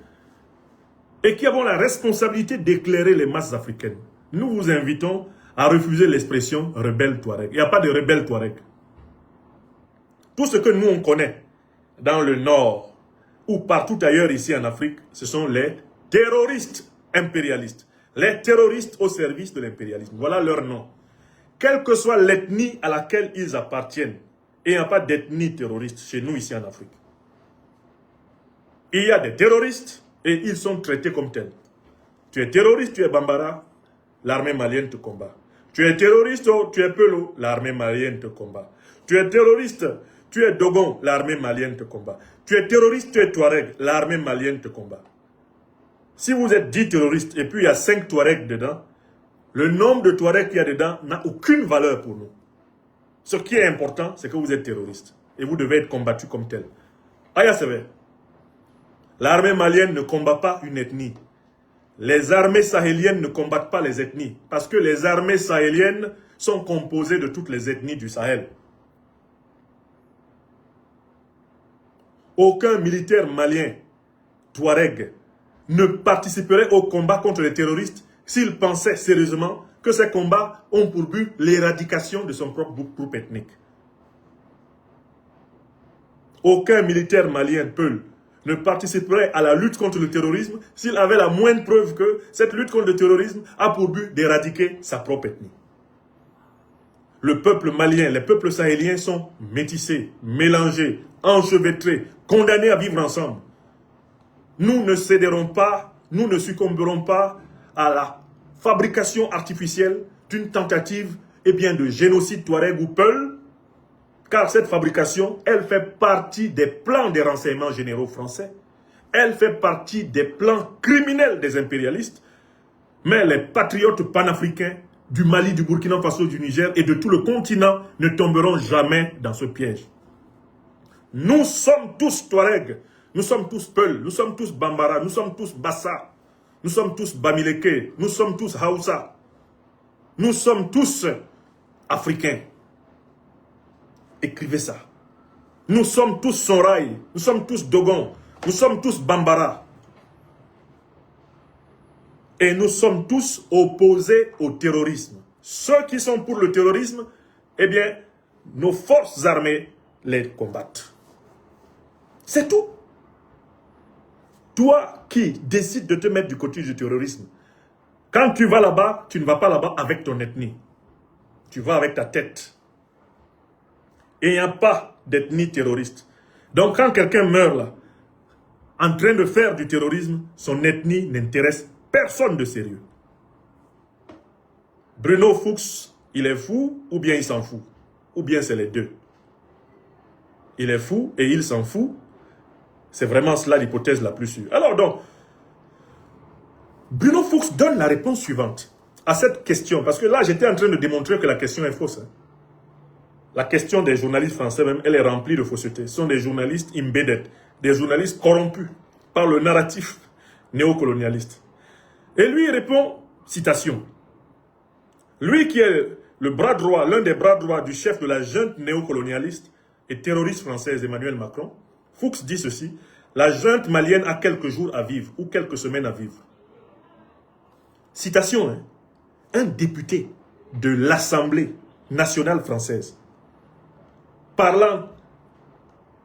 et qui avons la responsabilité d'éclairer les masses africaines, nous vous invitons à refuser l'expression rebelle Touareg. Il n'y a pas de rebelle Touareg. Tout ce que nous on connaît dans le Nord ou partout ailleurs ici en Afrique, ce sont les terroristes impérialistes. Les terroristes au service de l'impérialisme. Voilà leur nom. Quelle que soit l'ethnie à laquelle ils appartiennent, il n'y a pas d'ethnie terroriste chez nous ici en Afrique. Il y a des terroristes et ils sont traités comme tels. Tu es terroriste, tu es Bambara, l'armée malienne te combat. Tu es terroriste, tu es Pelot, l'armée malienne te combat. Tu es terroriste, tu es Dogon, l'armée malienne te combat. Tu es terroriste, tu es Touareg, l'armée malienne te combat. Si vous êtes 10 terroristes et puis il y a 5 Touaregs dedans, le nombre de Touaregs qu'il y a dedans n'a aucune valeur pour nous. Ce qui est important, c'est que vous êtes terroriste et vous devez être combattu comme tel. Aya Sever. L'armée malienne ne combat pas une ethnie. Les armées sahéliennes ne combattent pas les ethnies. Parce que les armées sahéliennes sont composées de toutes les ethnies du Sahel. Aucun militaire malien, Touareg, ne participerait au combat contre les terroristes s'il pensait sérieusement que ces combats ont pour but l'éradication de son propre groupe ethnique. Aucun militaire malien, Peul, ne participerait à la lutte contre le terrorisme s'il avait la moindre preuve que cette lutte contre le terrorisme a pour but d'éradiquer sa propre ethnie. Le peuple malien, les peuples sahéliens sont métissés, mélangés, enchevêtrés, condamnés à vivre ensemble. Nous ne céderons pas, nous ne succomberons pas à la fabrication artificielle d'une tentative de génocide Touareg ou Peul, car cette fabrication, elle fait partie des plans des renseignements généraux français. Elle fait partie des plans criminels des impérialistes. Mais les patriotes panafricains du Mali, du Burkina Faso, du Niger et de tout le continent ne tomberont jamais dans ce piège. Nous sommes tous Touareg, nous sommes tous Peul, nous sommes tous Bambara, nous sommes tous Bassa, nous sommes tous Bamileke, nous sommes tous Haoussa. Nous sommes tous Africains. Écrivez ça. Nous sommes tous Soraï, nous sommes tous Dogon, nous sommes tous Bambara. Et nous sommes tous opposés au terrorisme. Ceux qui sont pour le terrorisme, eh bien, nos forces armées les combattent. C'est tout. Toi qui décides de te mettre du côté du terrorisme, quand tu vas là-bas, tu ne vas pas là-bas avec ton ethnie. Tu vas avec ta tête. Et il n'y a pas d'ethnie terroriste. Donc quand quelqu'un meurt là, en train de faire du terrorisme, son ethnie n'intéresse personne de sérieux. Bruno Fuchs, il est fou ou bien il s'en fout? Ou bien c'est les deux. Il est fou et il s'en fout. C'est vraiment cela l'hypothèse la plus sûre. Alors donc, Bruno Fuchs donne la réponse suivante à cette question. Parce que là, j'étais en train de démontrer que la question est fausse. La question des journalistes français même, elle est remplie de fausseté. Ce sont des journalistes embedded, des journalistes corrompus par le narratif néocolonialiste. Et lui, il répond, citation, lui qui est le bras droit, l'un des bras droits du chef de la junte néocolonialiste et terroriste française Emmanuel Macron, Fuchs dit ceci, la junte malienne a quelques jours à vivre ou quelques semaines à vivre. Citation, hein, un député de l'Assemblée nationale française parlant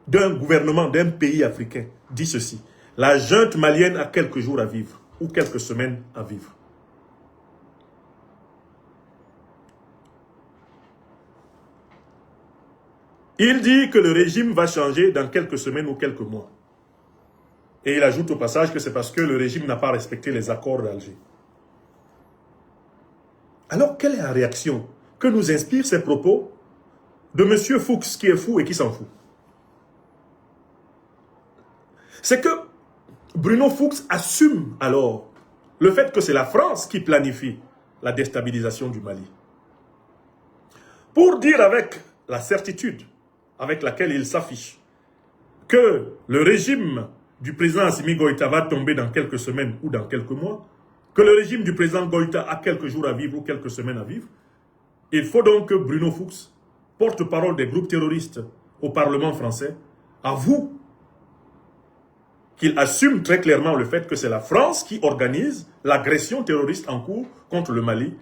d'un gouvernement d'un pays africain dit ceci, la junte malienne a quelques jours à vivre ou quelques semaines à vivre. Il dit que le régime va changer dans quelques semaines ou quelques mois. Et il ajoute au passage que c'est parce que le régime n'a pas respecté les accords d'Alger. Alors, quelle est la réaction que nous inspirent ces propos de M. Fuchs qui est fou et qui s'en fout? C'est que Bruno Fuchs assume alors le fait que c'est la France qui planifie la déstabilisation du Mali. Pour dire avec la certitude avec laquelle il s'affiche que le régime du président Assimi Goïta va tomber dans quelques semaines ou dans quelques mois, que le régime du président Goïta a quelques jours à vivre ou quelques semaines à vivre, il faut donc que Bruno Fuchs, porte-parole des groupes terroristes au Parlement français, avoue qu'il assume très clairement le fait que c'est la France qui organise l'agression terroriste en cours contre le Mali,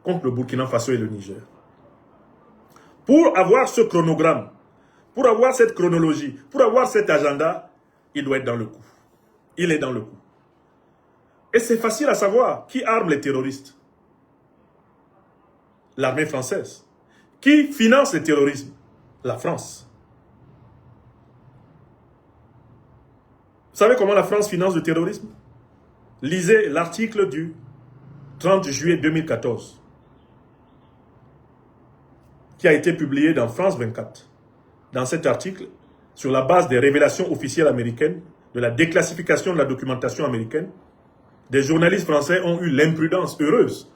contre le Burkina Faso et le Niger. Pour avoir ce chronogramme, pour avoir cette chronologie, pour avoir cet agenda, il doit être dans le coup. Il est dans le coup. Et c'est facile à savoir qui arme les terroristes. L'armée française. Qui finance le terrorisme? La France. Vous savez comment la France finance le terrorisme? Lisez l'article du 30 juillet 2014 qui a été publié dans France 24. Dans cet article, sur la base des révélations officielles américaines, de la déclassification de la documentation américaine, des journalistes français ont eu l'imprudence heureuse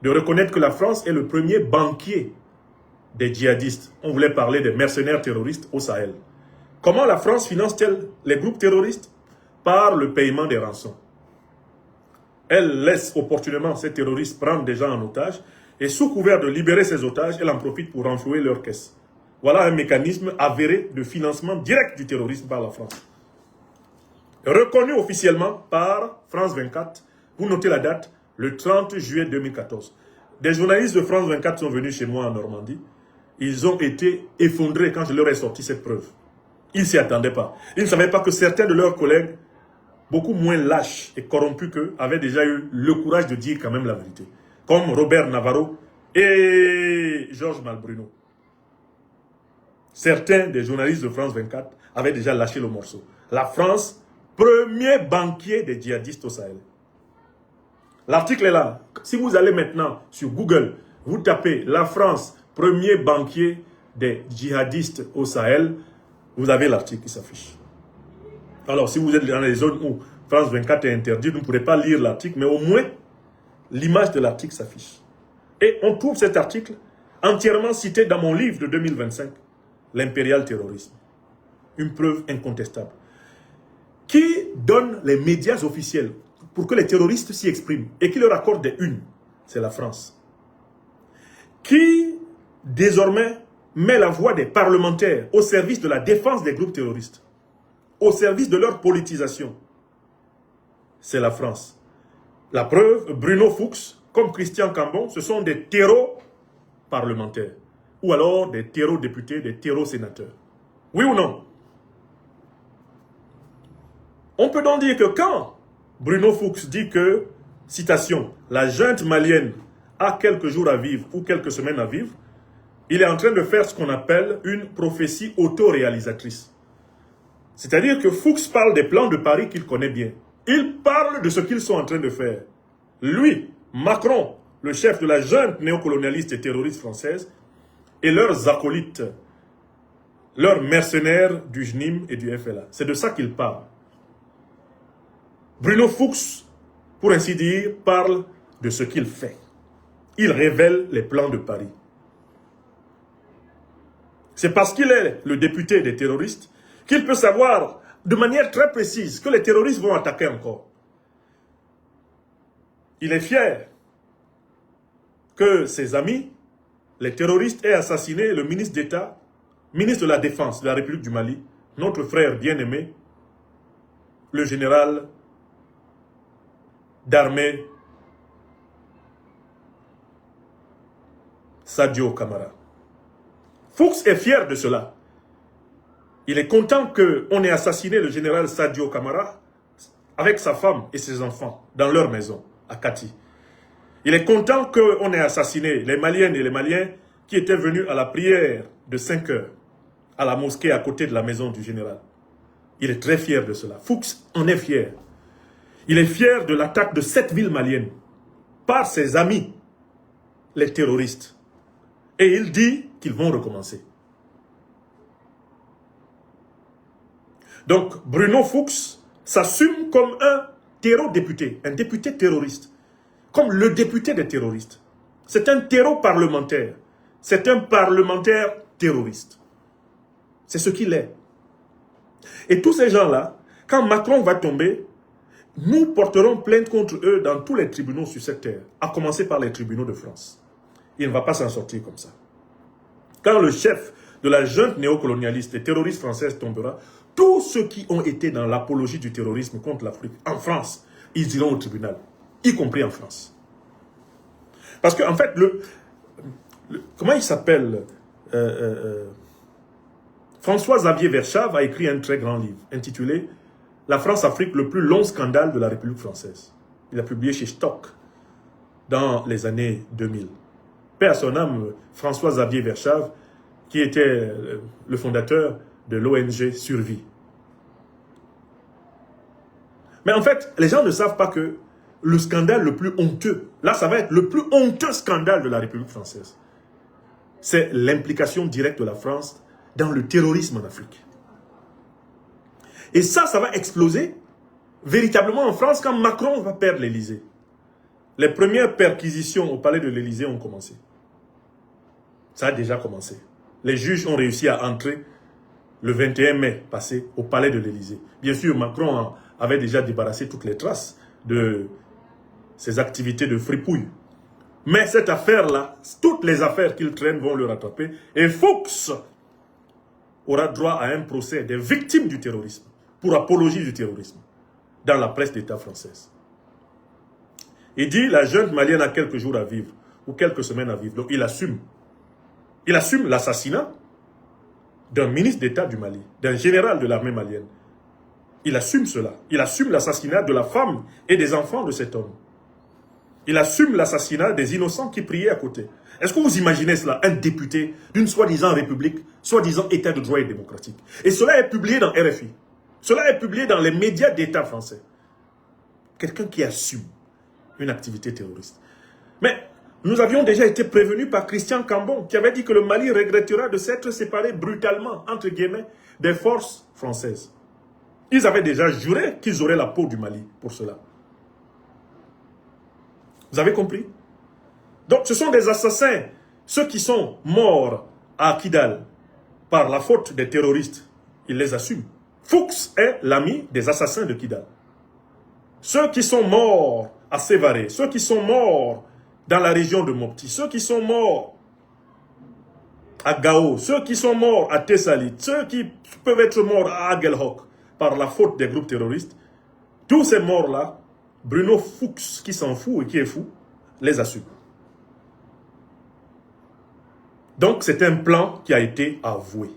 de reconnaître que la France est le premier banquier des djihadistes. On voulait parler des mercenaires terroristes au Sahel. Comment la France finance-t-elle les groupes terroristes? Par le paiement des rançons. Elle laisse opportunément ces terroristes prendre des gens en otage et sous couvert de libérer ces otages, elle en profite pour renflouer leurs caisses. Voilà un mécanisme avéré de financement direct du terrorisme par la France. Reconnu officiellement par France 24, vous notez la date, le 30 juillet 2014. Des journalistes de France 24 sont venus chez moi en Normandie. Ils ont été effondrés quand je leur ai sorti cette preuve. Ils ne s'y attendaient pas. Ils ne savaient pas que certains de leurs collègues, beaucoup moins lâches et corrompus qu'eux, avaient déjà eu le courage de dire quand même la vérité. Comme Robert Navarro et Georges Malbruno. Certains des journalistes de France 24 avaient déjà lâché le morceau. La France, premier banquier des djihadistes au Sahel. L'article est là. Si vous allez maintenant sur Google, vous tapez la France, premier banquier des djihadistes au Sahel, vous avez l'article qui s'affiche. Alors, si vous êtes dans les zones où France 24 est interdit, vous ne pourrez pas lire l'article, mais au moins, l'image de l'article s'affiche. Et on trouve cet article entièrement cité dans mon livre de 2025, L'impérial terrorisme. Une preuve incontestable. Qui donne les médias officiels pour que les terroristes s'y expriment et qui leur accorde des unes? C'est la France. Qui, désormais, met la voix des parlementaires au service de la défense des groupes terroristes, au service de leur politisation? C'est la France. La preuve, Bruno Fuchs, comme Christian Cambon, ce sont des terreaux parlementaires. Ou alors des terreaux députés, des terreaux sénateurs. Oui ou non? On peut donc dire que quand Bruno Fuchs dit que, citation, la junte malienne a quelques jours à vivre ou quelques semaines à vivre, il est en train de faire ce qu'on appelle une prophétie autoréalisatrice. C'est-à-dire que Fuchs parle des plans de Paris qu'il connaît bien. Il parle de ce qu'ils sont en train de faire. Lui, Macron, le chef de la junte néocolonialiste et terroriste française, et leurs acolytes, leurs mercenaires du JNIM et du FLA. C'est de ça qu'il parle. Bruno Fuchs, pour ainsi dire, parle de ce qu'il fait. Il révèle les plans de Paris. C'est parce qu'il est le député des terroristes qu'il peut savoir de manière très précise que les terroristes vont attaquer encore. Il est fier que ses amis, les terroristes, aient assassiné le ministre d'État, ministre de la Défense de la République du Mali, notre frère bien-aimé, le général d'armée Sadio Camara. Fuchs est fier de cela. Il est content qu'on ait assassiné le général Sadio Camara avec sa femme et ses enfants dans leur maison à Kati. Il est content qu'on ait assassiné les Maliennes et les Maliens qui étaient venus à la prière de 5 heures à la mosquée à côté de la maison du général. Il est très fier de cela. Fuchs en est fier. Il est fier de l'attaque de 7 villes maliennes par ses amis, les terroristes. Et il dit qu'ils vont recommencer. Donc, Bruno Fuchs s'assume comme un terreau-député, un député terroriste, comme le député des terroristes. C'est un terreau parlementaire. C'est un parlementaire terroriste. C'est ce qu'il est. Et tous ces gens-là, quand Macron va tomber, nous porterons plainte contre eux dans tous les tribunaux sur cette terre, à commencer par les tribunaux de France. Il ne va pas s'en sortir comme ça. Quand le chef de la junte néocolonialiste et terroriste française tombera, tous ceux qui ont été dans l'apologie du terrorisme contre l'Afrique, en France, ils iront au tribunal, y compris en France. Parce qu'en fait, comment il s'appelle François-Xavier Verschave a écrit un très grand livre intitulé « La France-Afrique, le plus long scandale de la République française ». Il a publié chez Stock dans les années 2000. Paix à son âme, François-Xavier Verschave, qui était le fondateur de l'ONG Survie. Mais en fait, les gens ne savent pas que le scandale le plus honteux, là ça va être le plus honteux scandale de la République française, c'est l'implication directe de la France dans le terrorisme en Afrique. Et ça va exploser véritablement en France quand Macron va perdre l'Élysée. Les premières perquisitions au palais de l'Élysée ont commencé. Ça a déjà commencé. Les juges ont réussi à entrer le 21 mai passé au palais de l'Élysée. Bien sûr, Macron avait déjà débarrassé toutes les traces de ses activités de fripouille. Mais cette affaire-là, toutes les affaires qu'il traîne vont le rattraper. Et Fuchs aura droit à un procès des victimes du terrorisme, pour apologie du terrorisme, dans la presse d'État française. Il dit, la junte malienne a quelques jours à vivre, ou quelques semaines à vivre. Donc il assume. Il assume l'assassinat d'un ministre d'État du Mali, d'un général de l'armée malienne. Il assume cela. Il assume l'assassinat de la femme et des enfants de cet homme. Il assume l'assassinat des innocents qui priaient à côté. Est-ce que vous imaginez cela, un député d'une soi-disant république, soi-disant État de droit et démocratique? Et cela est publié dans RFI. Cela est publié dans les médias d'État français. Quelqu'un qui assume une activité terroriste. Mais nous avions déjà été prévenus par Christian Cambon, qui avait dit que le Mali regrettera de s'être séparé brutalement, entre guillemets, des forces françaises. Ils avaient déjà juré qu'ils auraient la peau du Mali pour cela. Vous avez compris? Donc ce sont des assassins, ceux qui sont morts à Kidal par la faute des terroristes, ils les assument. Fuchs est l'ami des assassins de Kidal. Ceux qui sont morts à Sévaré, ceux qui sont morts dans la région de Mopti, ceux qui sont morts à Gao, ceux qui sont morts à Tessalit, ceux qui peuvent être morts à Aguelhok par la faute des groupes terroristes, tous ces morts-là Bruno Fuchs, qui s'en fout et qui est fou, les assume. Donc, c'est un plan qui a été avoué.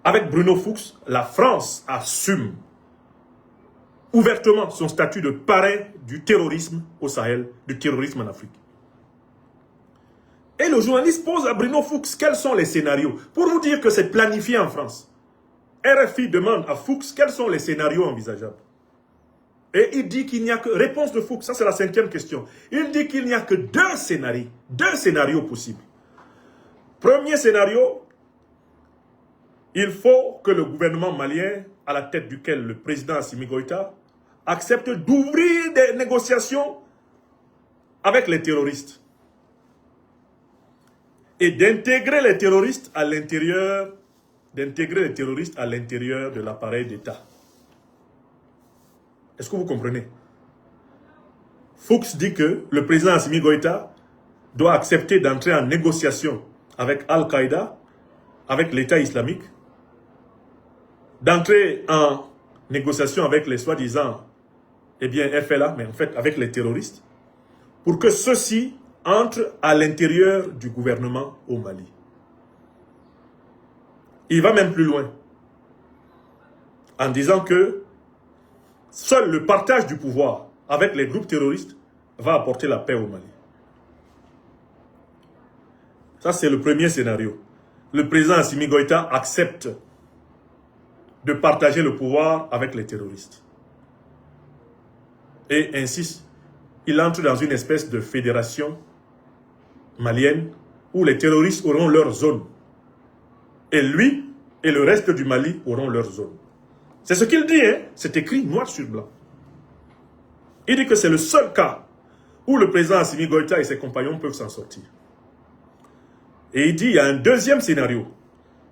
Avec Bruno Fuchs, la France assume ouvertement son statut de parrain du terrorisme au Sahel, du terrorisme en Afrique. Et le journaliste pose à Bruno Fuchs quels sont les scénarios. Pour vous dire que c'est planifié en France. RFI demande à Fuchs quels sont les scénarios envisageables. Et il dit qu'il n'y a que... Réponse de Fuchs, ça c'est la 5e question. Il dit qu'il n'y a que deux scénarios possibles. Premier scénario, il faut que le gouvernement malien, à la tête duquel le président Assimi Goïta, accepte d'ouvrir des négociations avec les terroristes. Et d'intégrer les terroristes à l'intérieur de l'appareil d'État. Est-ce que vous comprenez? Fuchs dit que le président Assimi Goïta doit accepter d'entrer en négociation avec Al-Qaïda, avec l'État islamique, d'entrer en négociation avec les soi-disant, FLA, mais en fait avec les terroristes, pour que ceux-ci entrent à l'intérieur du gouvernement au Mali. Il va même plus loin, en disant que seul le partage du pouvoir avec les groupes terroristes va apporter la paix au Mali. Ça, c'est le premier scénario. Le président Assimi Goïta accepte de partager le pouvoir avec les terroristes. Et ainsi, il entre dans une espèce de fédération malienne où les terroristes auront leur zone. Et lui et le reste du Mali auront leur zone. C'est ce qu'il dit, hein? C'est écrit noir sur blanc. Il dit que c'est le seul cas où le président Assimi Goïta et ses compagnons peuvent s'en sortir. Et il dit qu'il y a un deuxième scénario.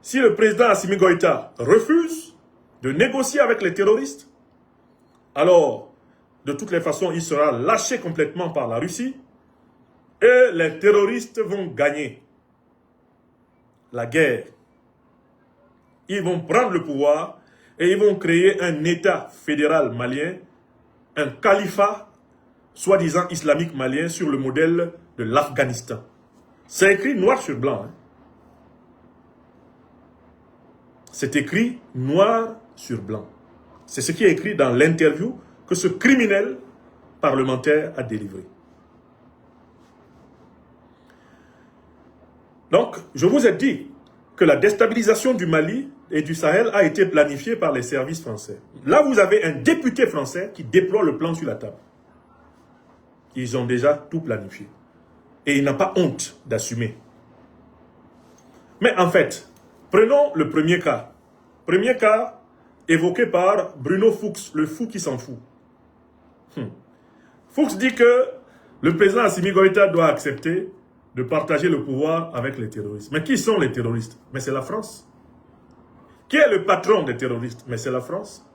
Si le président Assimi Goïta refuse de négocier avec les terroristes, alors, de toutes les façons, il sera lâché complètement par la Russie et les terroristes vont gagner la guerre. Ils vont prendre le pouvoir et ils vont créer un État fédéral malien, un califat soi-disant islamique malien sur le modèle de l'Afghanistan. C'est écrit noir sur blanc. Hein. C'est écrit noir sur blanc. C'est ce qui est écrit dans l'interview que ce criminel parlementaire a délivré. Donc, je vous ai dit que la déstabilisation du Mali et du Sahel a été planifiée par les services français. Là, vous avez un député français qui déploie le plan sur la table. Ils ont déjà tout planifié. Et il n'a pas honte d'assumer. Mais en fait, prenons le premier cas. Premier cas évoqué par Bruno Fuchs, le fou qui s'en fout. Fuchs dit que le président Assimi Goïta doit accepter de partager le pouvoir avec les terroristes. Mais qui sont les terroristes? Mais c'est la France. Qui est le patron des terroristes? Mais c'est la France.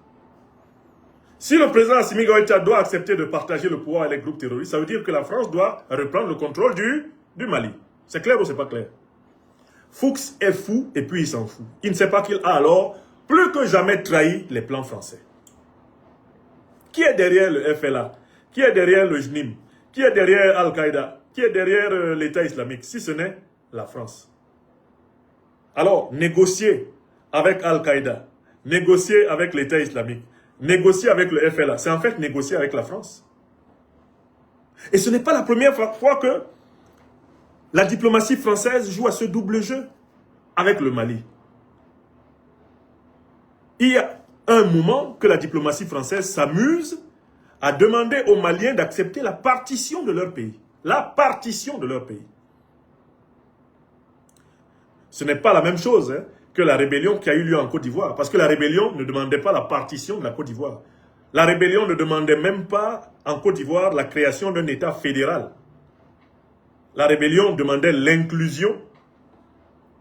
Si le président Assimi Goïta doit accepter de partager le pouvoir avec les groupes terroristes, ça veut dire que la France doit reprendre le contrôle du Mali. C'est clair ou c'est pas clair? Fuchs est fou et puis il s'en fout. Il ne sait pas qu'il a alors plus que jamais trahi les plans français. Qui est derrière le FLA? Qui est derrière le JNIM? Qui est derrière Al-Qaïda? Qui est derrière l'État islamique? Si ce n'est la France. Alors, négocier avec Al-Qaïda, négocier avec l'État islamique, négocier avec le FLA, c'est en fait négocier avec la France. Et ce n'est pas la première fois que la diplomatie française joue à ce double jeu avec le Mali. Il y a un moment que la diplomatie française s'amuse à demander aux Maliens d'accepter la partition de leur pays. La partition de leur pays. Ce n'est pas la même chose que la rébellion qui a eu lieu en Côte d'Ivoire. Parce que la rébellion ne demandait pas la partition de la Côte d'Ivoire. La rébellion ne demandait même pas en Côte d'Ivoire la création d'un État fédéral. La rébellion demandait l'inclusion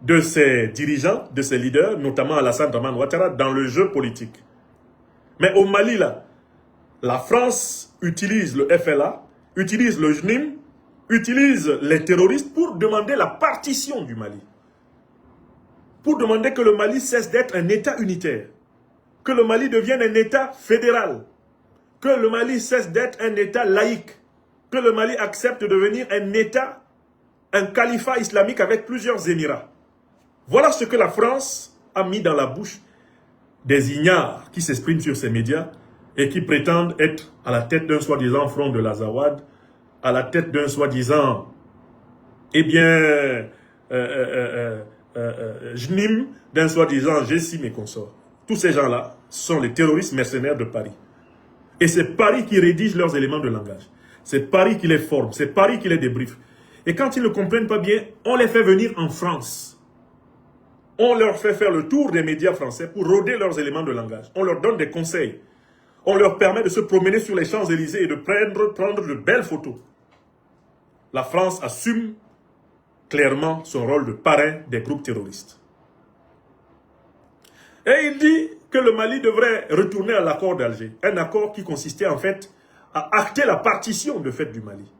de ses dirigeants, de ses leaders, notamment Alassane Dramane Ouattara, dans le jeu politique. Mais au Mali, là, la France utilise le FLA, utilise le JNIM, utilise les terroristes pour demander la partition du Mali. Pour demander que le Mali cesse d'être un État unitaire. Que le Mali devienne un État fédéral. que le Mali cesse d'être un État laïque, que le Mali accepte de devenir un État, un califat islamique avec plusieurs émirats. Voilà ce que la France a mis dans la bouche des ignares qui s'expriment sur ces médias et qui prétendent être à la tête d'un soi-disant front de l'Azawad, à la tête d'un soi-disant, eh bien, JNIM, d'un soi-disant G6 et consorts. Tous ces gens-là sont les terroristes mercenaires de Paris. Et c'est Paris qui rédige leurs éléments de langage. C'est Paris qui les forme, c'est Paris qui les débriefe. Et quand ils ne comprennent pas bien, on les fait venir en France. On leur fait faire le tour des médias français pour rôder leurs éléments de langage. On leur donne des conseils. On leur permet de se promener sur les Champs-Élysées et de prendre de belles photos. La France assume clairement son rôle de parrain des groupes terroristes. Et il dit que le Mali devrait retourner à l'accord d'Alger. Un accord qui consistait en fait à acter la partition de fait du Mali.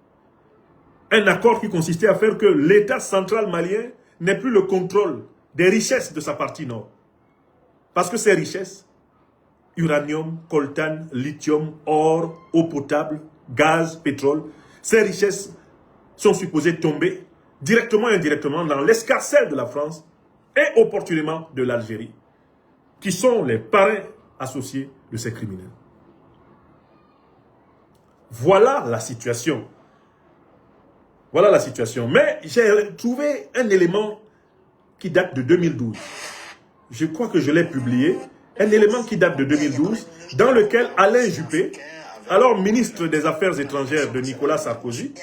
Un accord qui consistait à faire que l'État central malien n'ait plus le contrôle des richesses de sa partie nord. Parce que ces richesses, uranium, coltan, lithium, or, eau potable, gaz, pétrole, ces richesses sont supposées tomber directement et indirectement dans l'escarcelle de la France et opportunément de l'Algérie, qui sont les parrains associés de ces criminels. Voilà la situation. Voilà la situation. Mais j'ai trouvé un élément qui date de 2012. Je crois que je l'ai publié. Un élément qui date de 2012, dans lequel Alain Juppé, alors ministre des Affaires étrangères de Nicolas Sarkozy,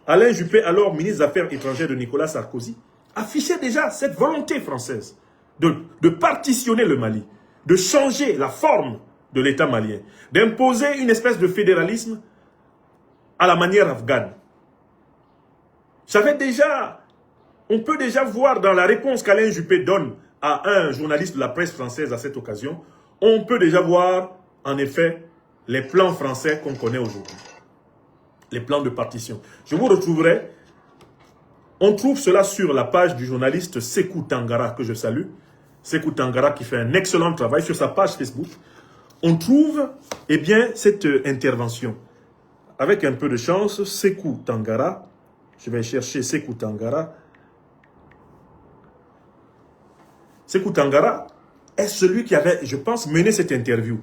Alain Juppé, alors ministre des Affaires étrangères de Nicolas Sarkozy, affichait déjà cette volonté française de partitionner le Mali, de changer la forme de l'État malien, d'imposer une espèce de fédéralisme à la manière afghane. On peut déjà voir dans la réponse qu'Alain Juppé donne à un journaliste de la presse française à cette occasion, on peut déjà voir en effet les plans français qu'on connaît aujourd'hui. Les plans de partition. Je vous retrouverai, on trouve cela sur la page du journaliste Sékou Tangara, que je salue. Sékou Tangara qui fait un excellent travail sur sa page Facebook. On trouve, eh bien, cette intervention. Avec un peu de chance, Sékou Tangara, je vais chercher Sékou Tangara. Sékou Tangara est celui qui avait, je pense, mené cette interview.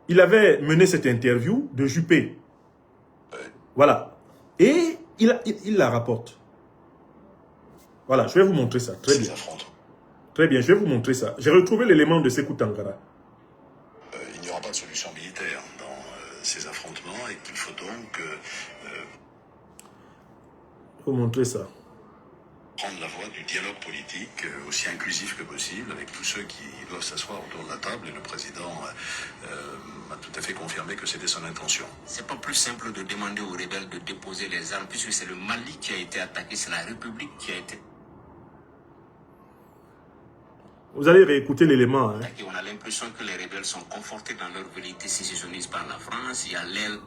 Il avait mené cette interview de Juppé. Voilà. Et il la rapporte. Voilà, je vais vous montrer ça. Très bien. Très bien, je vais vous montrer ça. J'ai retrouvé l'élément de Sékou Tangara. Il n'y aura pas de solution militaire dans ces affrontements et qu'il faut donc vous montrer ça. Prendre la voie du dialogue politique aussi inclusif que possible avec tous ceux qui doivent s'asseoir autour de la table, et le président m'a tout à fait confirmé que c'était son intention. C'est pas plus simple de demander aux rebelles de déposer les armes puisque c'est le Mali qui a été attaqué, c'est la République qui a été... Vous allez réécouter l'élément. Hein. On a l'impression que les rebelles sont confortés dans leur vérité sécessionniste par la France. Il y a l'aile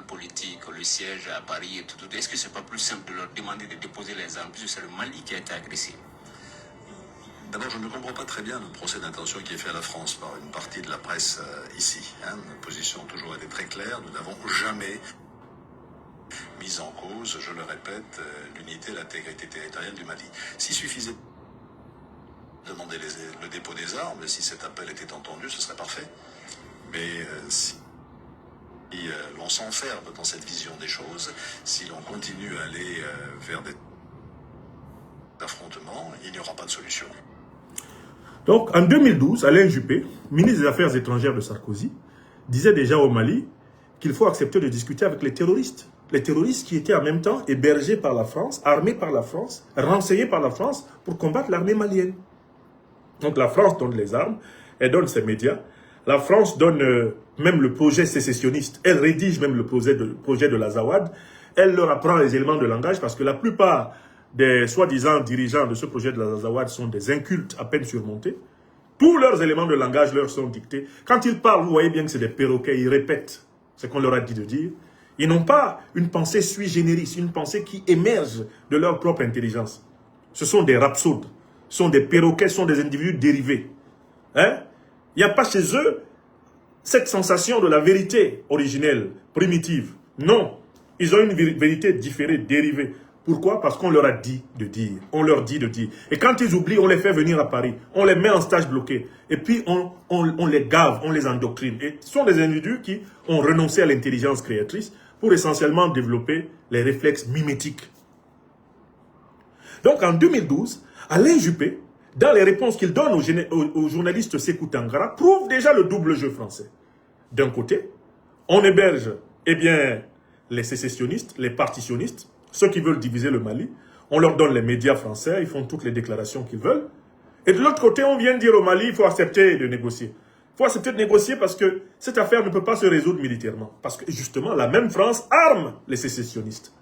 politique, le siège à Paris et tout. Est-ce que c'est pas plus simple de leur demander de déposer les armes puisque c'est le Mali qui a été agressé? D'abord, je ne comprends pas très bien le procès d'intention qui est fait à la France par une partie de la presse ici. Notre position a toujours été très claire. Nous n'avons jamais mis en cause, je le répète, l'unité et l'intégrité territoriale du Mali. S'il suffisait de demander le dépôt des armes, si cet appel était entendu, ce serait parfait. Mais si l'on s'enferme dans cette vision des choses, si l'on continue à aller vers des affrontements, il n'y aura pas de solution. Donc, en 2012, Alain Juppé, ministre des Affaires étrangères de Sarkozy, disait déjà au Mali qu'il faut accepter de discuter avec les terroristes. Les terroristes qui étaient en même temps hébergés par la France, armés par la France, renseignés par la France pour combattre l'armée malienne. Donc la France donne les armes, elle donne ses médias. La France donne même le projet sécessionniste. Elle rédige même le projet de l'Azawad. Elle leur apprend les éléments de langage parce que la plupart des soi-disant dirigeants de ce projet de l'Azawad sont des incultes à peine surmontés. Tous leurs éléments de langage leur sont dictés. Quand ils parlent, vous voyez bien que c'est des perroquets, ils répètent ce qu'on leur a dit de dire. Ils n'ont pas une pensée sui generis, une pensée qui émerge de leur propre intelligence. Ce sont des rhapsodes, ce sont des perroquets, ce sont des individus dérivés. Hein? Il n'y a pas chez eux, cette sensation de la vérité originelle, primitive. Non, ils ont une vérité différée, dérivée. Pourquoi? Parce qu'on leur a dit de dire. On leur dit de dire. Et quand ils oublient, on les fait venir à Paris. On les met en stage bloqué. Et puis, on les gave, on les endoctrine. Et ce sont des individus qui ont renoncé à l'intelligence créatrice pour essentiellement développer les réflexes mimétiques. Donc, en 2012, Alain Juppé, dans les réponses qu'il donne au journaliste Sékou Tangara, prouve déjà le double jeu français. D'un côté, on héberge, eh bien, les sécessionnistes, les partitionnistes, ceux qui veulent diviser le Mali. On leur donne les médias français, ils font toutes les déclarations qu'ils veulent. Et de l'autre côté, on vient dire au Mali, il faut accepter de négocier. Il faut accepter de négocier parce que cette affaire ne peut pas se résoudre militairement. Parce que justement, la même France arme les sécessionnistes.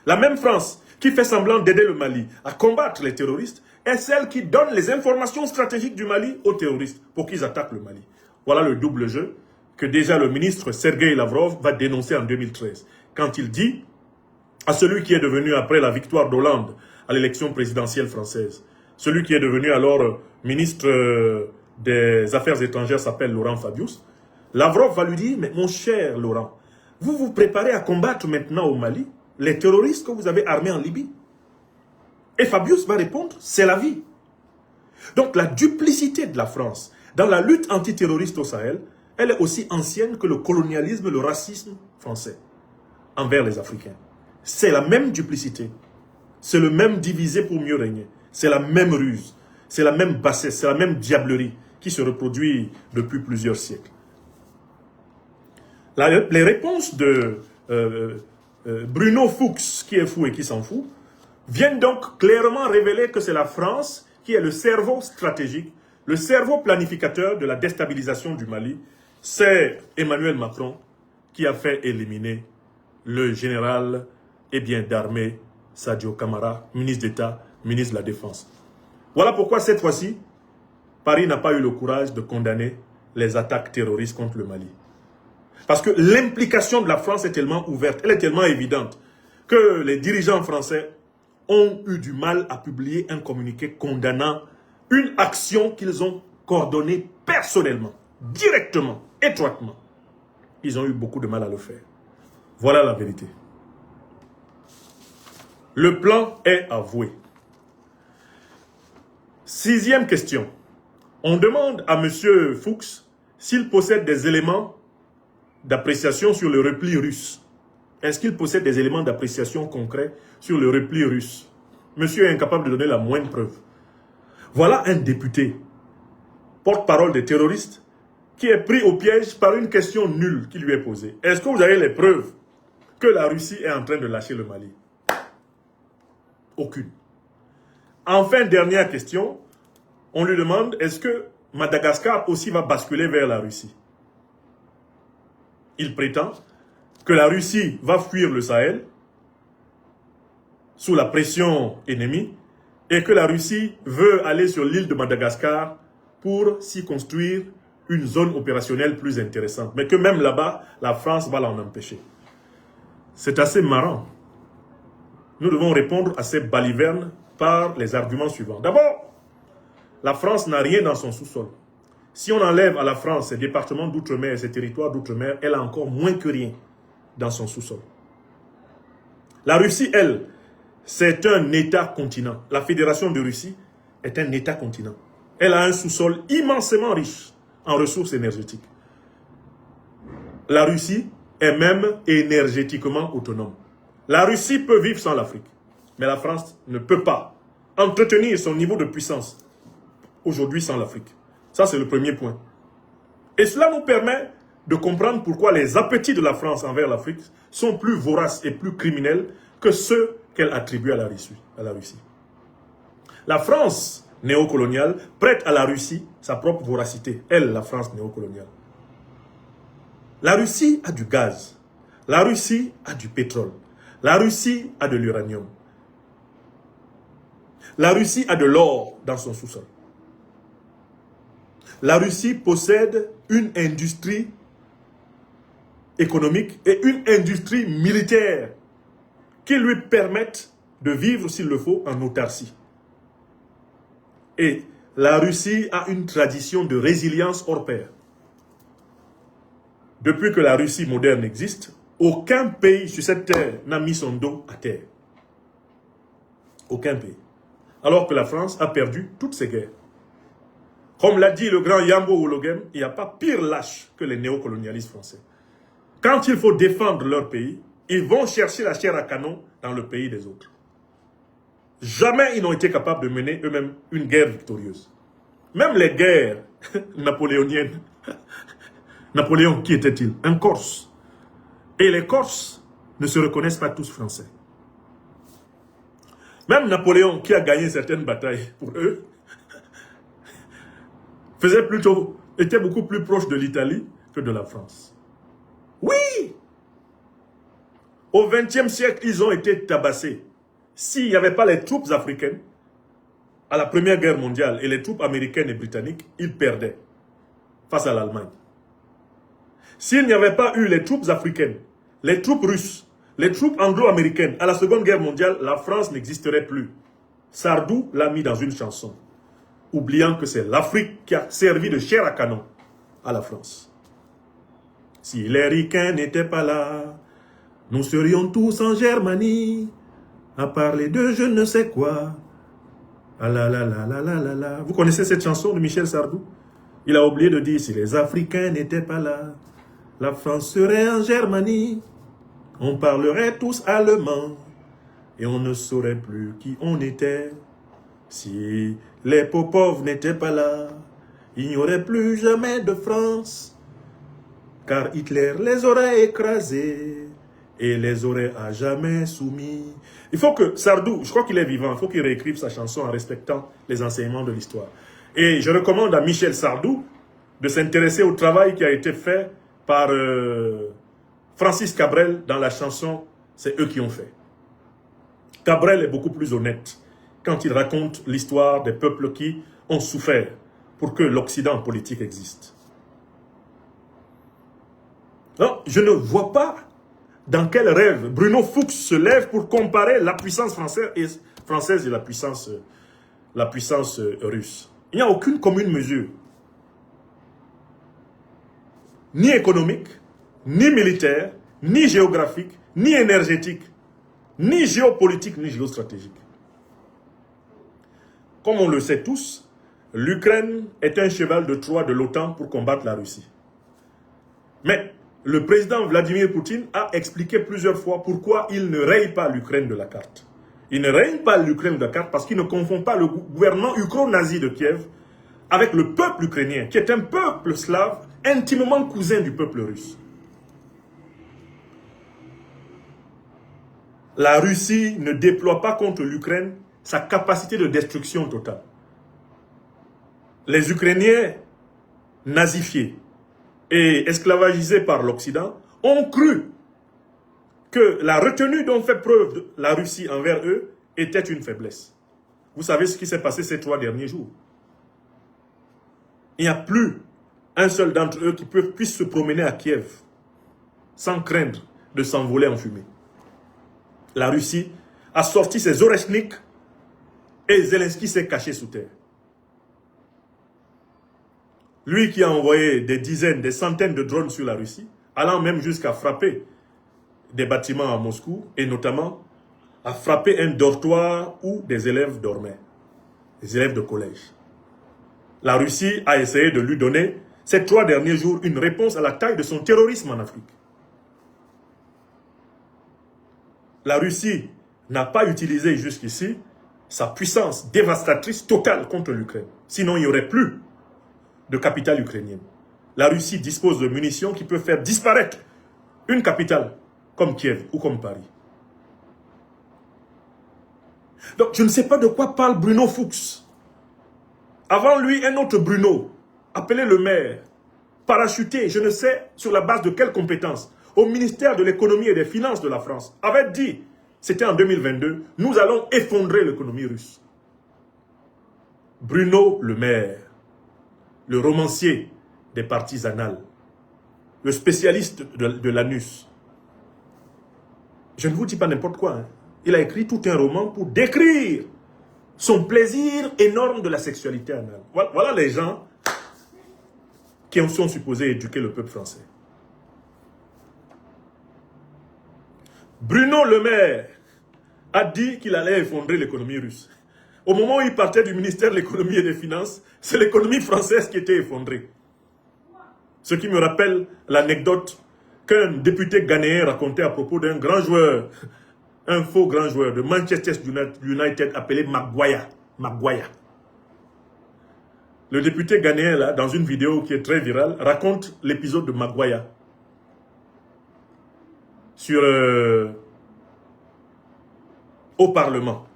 La même France qui fait semblant d'aider le Mali à combattre les terroristes est celle qui donne les informations stratégiques du Mali aux terroristes pour qu'ils attaquent le Mali. Voilà le double jeu que déjà le ministre Sergueï Lavrov va dénoncer en 2013. Quand il dit à celui qui est devenu, après la victoire d'Hollande à l'élection présidentielle française, celui qui est devenu alors ministre des Affaires étrangères s'appelle Laurent Fabius, Lavrov va lui dire, mais mon cher Laurent, vous vous préparez à combattre maintenant au Mali les terroristes que vous avez armés en Libye. Et Fabius va répondre, c'est la vie. Donc la duplicité de la France dans la lutte antiterroriste au Sahel, elle est aussi ancienne que le colonialisme et le racisme français envers les Africains. C'est la même duplicité. C'est le même diviser pour mieux régner. C'est la même ruse. C'est la même bassesse. C'est la même diablerie qui se reproduit depuis plusieurs siècles. Les réponses de Bruno Fuchs, qui est fou et qui s'en fout, viennent donc clairement révéler que c'est la France qui est le cerveau stratégique, le cerveau planificateur de la déstabilisation du Mali. C'est Emmanuel Macron qui a fait éliminer le général d'armée Sadio Camara, ministre d'État, ministre de la Défense. Voilà pourquoi cette fois-ci, Paris n'a pas eu le courage de condamner les attaques terroristes contre le Mali. Parce que l'implication de la France est tellement ouverte, elle est tellement évidente, que les dirigeants français ont eu du mal à publier un communiqué condamnant une action qu'ils ont coordonnée personnellement, directement, étroitement. Ils ont eu beaucoup de mal à le faire. Voilà la vérité. Le plan est avoué. 6e question. On demande à M. Fuchs s'il possède des éléments d'appréciation sur le repli russe. Est-ce qu'il possède des éléments d'appréciation concrets sur le repli russe? Monsieur est incapable de donner la moindre preuve. Voilà un député, porte-parole des terroristes, qui est pris au piège par une question nulle qui lui est posée. Est-ce que vous avez les preuves que la Russie est en train de lâcher le Mali? Aucune. Enfin, dernière question, on lui demande, est-ce que Madagascar aussi va basculer vers la Russie? Il prétend que la Russie va fuir le Sahel sous la pression ennemie et que la Russie veut aller sur l'île de Madagascar pour s'y construire une zone opérationnelle plus intéressante. Mais que même là-bas, la France va l'en empêcher. C'est assez marrant. Nous devons répondre à ces balivernes par les arguments suivants. D'abord, la France n'a rien dans son sous-sol. Si on enlève à la France ses départements d'outre-mer, ses territoires d'outre-mer, elle a encore moins que rien dans son sous-sol. La Russie, elle, c'est un État-continent. La Fédération de Russie est un État-continent. Elle a un sous-sol immensément riche en ressources énergétiques. La Russie est même énergétiquement autonome. La Russie peut vivre sans l'Afrique, mais la France ne peut pas entretenir son niveau de puissance aujourd'hui sans l'Afrique. Ça, c'est le premier point. Et cela nous permet de comprendre pourquoi les appétits de la France envers l'Afrique sont plus voraces et plus criminels que ceux qu'elle attribue à la Russie. La France néocoloniale prête à la Russie sa propre voracité. Elle, la France néocoloniale. La Russie a du gaz. La Russie a du pétrole. La Russie a de l'uranium. La Russie a de l'or dans son sous-sol. La Russie possède une industrie économique et une industrie militaire qui lui permettent de vivre, s'il le faut, en autarcie. Et la Russie a une tradition de résilience hors pair. depuis que la Russie moderne existe, aucun pays sur cette terre n'a mis son dos à terre. Aucun pays. Alors que la France a perdu toutes ses guerres. Comme l'a dit le grand Yambo Oulogem, il n'y a pas pire lâche que les néocolonialistes français. Quand il faut défendre leur pays, ils vont chercher la chair à canon dans le pays des autres. Jamais ils n'ont été capables de mener eux-mêmes une guerre victorieuse. Même les guerres napoléoniennes. Napoléon, qui était-il? Un Corse. Et les Corses ne se reconnaissent pas tous français. Même Napoléon, qui a gagné certaines batailles pour eux, était beaucoup plus proche de l'Italie que de la France. Oui! Au XXe siècle, ils ont été tabassés. S'il n'y avait pas les troupes africaines, à la Première Guerre mondiale, et les troupes américaines et britanniques, ils perdaient face à l'Allemagne. S'il n'y avait pas eu les troupes africaines, les troupes russes, les troupes anglo-américaines, à la Seconde Guerre mondiale, la France n'existerait plus. Sardou l'a mis dans une chanson, oubliant que c'est l'Afrique qui a servi de chair à canon à la France. Si les Ricains n'étaient pas là, nous serions tous en Germanie, à parler de je ne sais quoi. Ah là là là là là là là. Vous connaissez cette chanson de Michel Sardou? Il a oublié de dire, si les Africains n'étaient pas là, la France serait en Germanie, on parlerait tous allemand, et on ne saurait plus qui on était. Si les Popov n'étaient pas là, il n'y aurait plus jamais de France, car Hitler les aurait écrasés et les aurait à jamais soumis. Il faut que Sardou, je crois qu'il est vivant, il faut qu'il réécrive sa chanson en respectant les enseignements de l'histoire. Et je recommande à Michel Sardou de s'intéresser au travail qui a été fait par Francis Cabrel dans la chanson « C'est eux qui ont fait ». Cabrel est beaucoup plus honnête quand il raconte l'histoire des peuples qui ont souffert pour que l'Occident politique existe. Non, je ne vois pas dans quel rêve Bruno Fuchs se lève pour comparer la puissance française et la puissance russe. Il n'y a aucune commune mesure. Ni économique, ni militaire, ni géographique, ni énergétique, ni géopolitique, ni géostratégique. Comme on le sait tous, l'Ukraine est un cheval de Troie de l'OTAN pour combattre la Russie. Mais le président Vladimir Poutine a expliqué plusieurs fois pourquoi il ne raye pas l'Ukraine de la carte. Il ne raye pas l'Ukraine de la carte parce qu'il ne confond pas le gouvernement ukro-nazi de Kiev avec le peuple ukrainien, qui est un peuple slave intimement cousin du peuple russe. La Russie ne déploie pas contre l'Ukraine sa capacité de destruction totale. Les Ukrainiens nazifiés et esclavagisés par l'Occident ont cru que la retenue dont fait preuve la Russie envers eux était une faiblesse. Vous savez ce qui s'est passé ces 3 derniers jours. Il n'y a plus un seul d'entre eux qui puisse se promener à Kiev sans craindre de s'envoler en fumée. La Russie a sorti ses Oreshnik et Zelensky s'est caché sous terre. Lui qui a envoyé des dizaines, des centaines de drones sur la Russie, allant même jusqu'à frapper des bâtiments à Moscou, et notamment à frapper un dortoir où des élèves dormaient, des élèves de collège. La Russie a essayé de lui donner, ces 3 derniers jours, une réponse à la taille de son terrorisme en Afrique. La Russie n'a pas utilisé jusqu'ici sa puissance dévastatrice totale contre l'Ukraine. Sinon, il n'y aurait plus de capitale ukrainienne. La Russie dispose de munitions qui peuvent faire disparaître une capitale comme Kiev ou comme Paris. Donc, je ne sais pas de quoi parle Bruno Fuchs. Avant lui, un autre Bruno, appelé le maire, parachuté, je ne sais sur la base de quelles compétences, au ministère de l'économie et des finances de la France, avait dit, c'était en 2022, nous allons effondrer l'économie russe. Bruno Le Maire, le romancier des parties annales, le spécialiste de l'anus. Je ne vous dis pas n'importe quoi. Hein. Il a écrit tout un roman pour décrire son plaisir énorme de la sexualité anale. Voilà les gens qui sont supposés éduquer le peuple français. Bruno Le Maire a dit qu'il allait effondrer l'économie russe. Au moment où il partait du ministère de l'économie et des finances, c'est l'économie française qui était effondrée. Ce qui me rappelle l'anecdote qu'un député ghanéen racontait à propos d'un grand joueur, un faux grand joueur de Manchester United appelé Maguire. Le député ghanéen, là, dans une vidéo qui est très virale, raconte l'épisode de Maguire sur au Parlement.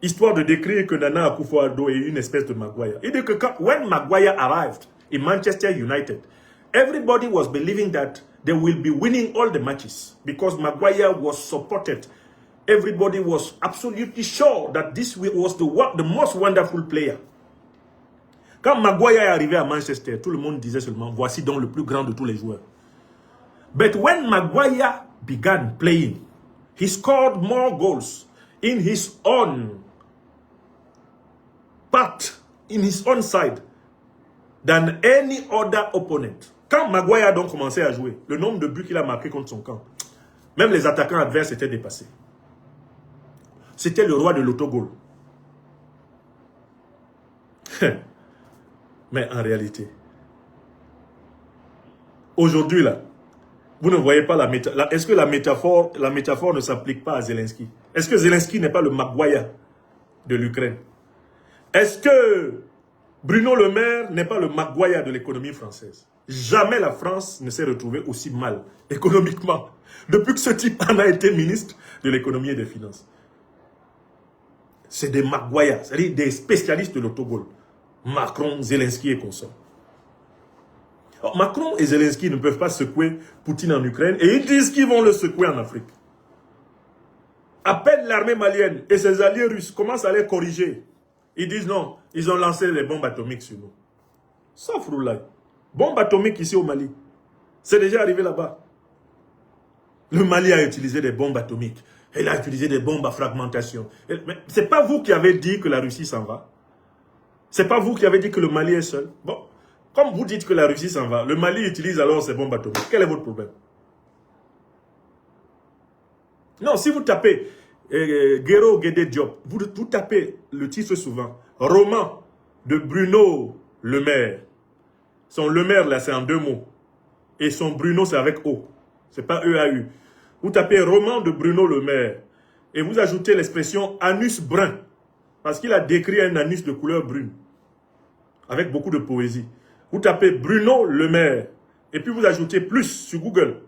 Histoire de décrire que Nana Akufo-Addo est une espèce de Maguire. Il dit que when Maguire arrived in Manchester United, everybody was believing that they will be winning all the matches because Maguire was supported. Everybody was absolutely sure that this was the most wonderful player. Quand Maguire est arrivé à Manchester, tout le monde disait seulement, voici donc le plus grand de tous les joueurs. But when Maguire began playing, he scored more goals in his own part, in his own side, than any other opponent. Quand Maguire a donc commencé à jouer, le nombre de buts qu'il a marqué contre son camp, même les attaquants adverses étaient dépassés. C'était le roi de l'autogol. Mais en réalité, aujourd'hui là, vous ne voyez pas la métaphore. Est-ce que la métaphore ne s'applique pas à Zelensky? Est-ce que Zelensky n'est pas le Maguire de l'Ukraine? Est-ce que Bruno Le Maire n'est pas le Maguire de l'économie française? Jamais la France ne s'est retrouvée aussi mal économiquement depuis que ce type en a été ministre de l'économie et des finances. C'est des Maguire, c'est-à-dire des spécialistes de l'autogol. Macron, Zelensky et consorts. Macron et Zelensky ne peuvent pas secouer Poutine en Ukraine et ils disent qu'ils vont le secouer en Afrique. À peine l'armée malienne et ses alliés russes commencent à les corriger. Ils disent non, ils ont lancé les bombes atomiques sur nous. Sauf roulage. Bombes atomiques ici au Mali. C'est déjà arrivé là-bas. Le Mali a utilisé des bombes atomiques. Il a utilisé des bombes à fragmentation. Mais ce n'est pas vous qui avez dit que la Russie s'en va. Ce n'est pas vous qui avez dit que le Mali est seul. Bon, comme vous dites que la Russie s'en va, le Mali utilise alors ces bombes atomiques. Quel est votre problème? Non, si vous tapez Guéro Guédé Diop, vous tapez le titre souvent, roman de Bruno Le Maire. Son Le Maire là, c'est en 2 mots. Et son Bruno, c'est avec O. C'est pas E-A-U. Vous tapez roman de Bruno Le Maire et vous ajoutez l'expression anus brun. Parce qu'il a décrit un anus de couleur brune. Avec beaucoup de poésie. Vous tapez Bruno Le Maire. Et puis vous ajoutez plus sur Google.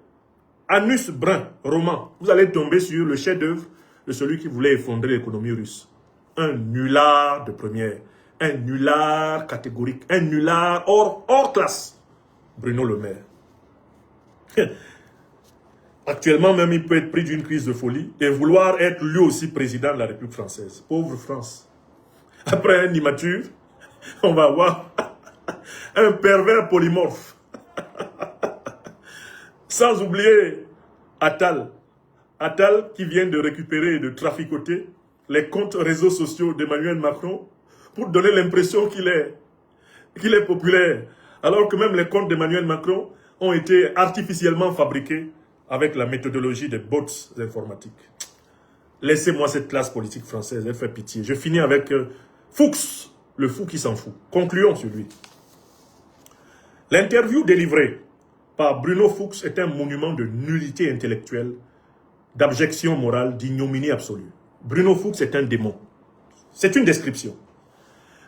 Anus brun, roman. Vous allez tomber sur le chef-d'œuvre de celui qui voulait effondrer l'économie russe. Un nulard de première. Un nulard catégorique. Un nulard hors classe. Bruno Le Maire. Actuellement même, il peut être pris d'une crise de folie et vouloir être lui aussi président de la République française. Pauvre France. Après un immature, on va avoir un pervers polymorphe. Sans oublier Attal. Attal qui vient de récupérer et de traficoter les comptes réseaux sociaux d'Emmanuel Macron pour donner l'impression qu'il est populaire. Alors que même les comptes d'Emmanuel Macron ont été artificiellement fabriqués avec la méthodologie des bots informatiques. Laissez-moi cette classe politique française, elle fait pitié. Je finis avec Fuchs, le fou qui s'en fout. Concluons sur lui. L'interview délivrée par Bruno Fuchs est un monument de nullité intellectuelle, d'abjection morale, d'ignominie absolue. Bruno Fuchs est un démon. C'est une description.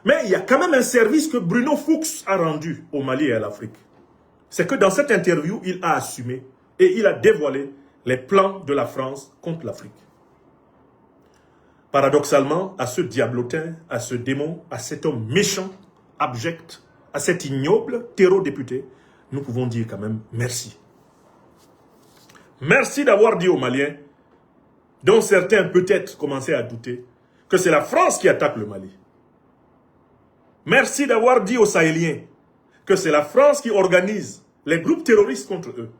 Mais il y a quand même un service que Bruno Fuchs a rendu au Mali et à l'Afrique. C'est que dans cette interview, il a assumé et il a dévoilé les plans de la France contre l'Afrique. Paradoxalement, à ce diablotin, à ce démon, à cet homme méchant, abject, à cet ignoble terreau-député, nous pouvons dire quand même merci. Merci d'avoir dit aux Maliens, dont certains peut-être commençaient à douter, que c'est la France qui attaque le Mali. Merci d'avoir dit aux Sahéliens que c'est la France qui organise les groupes terroristes contre eux.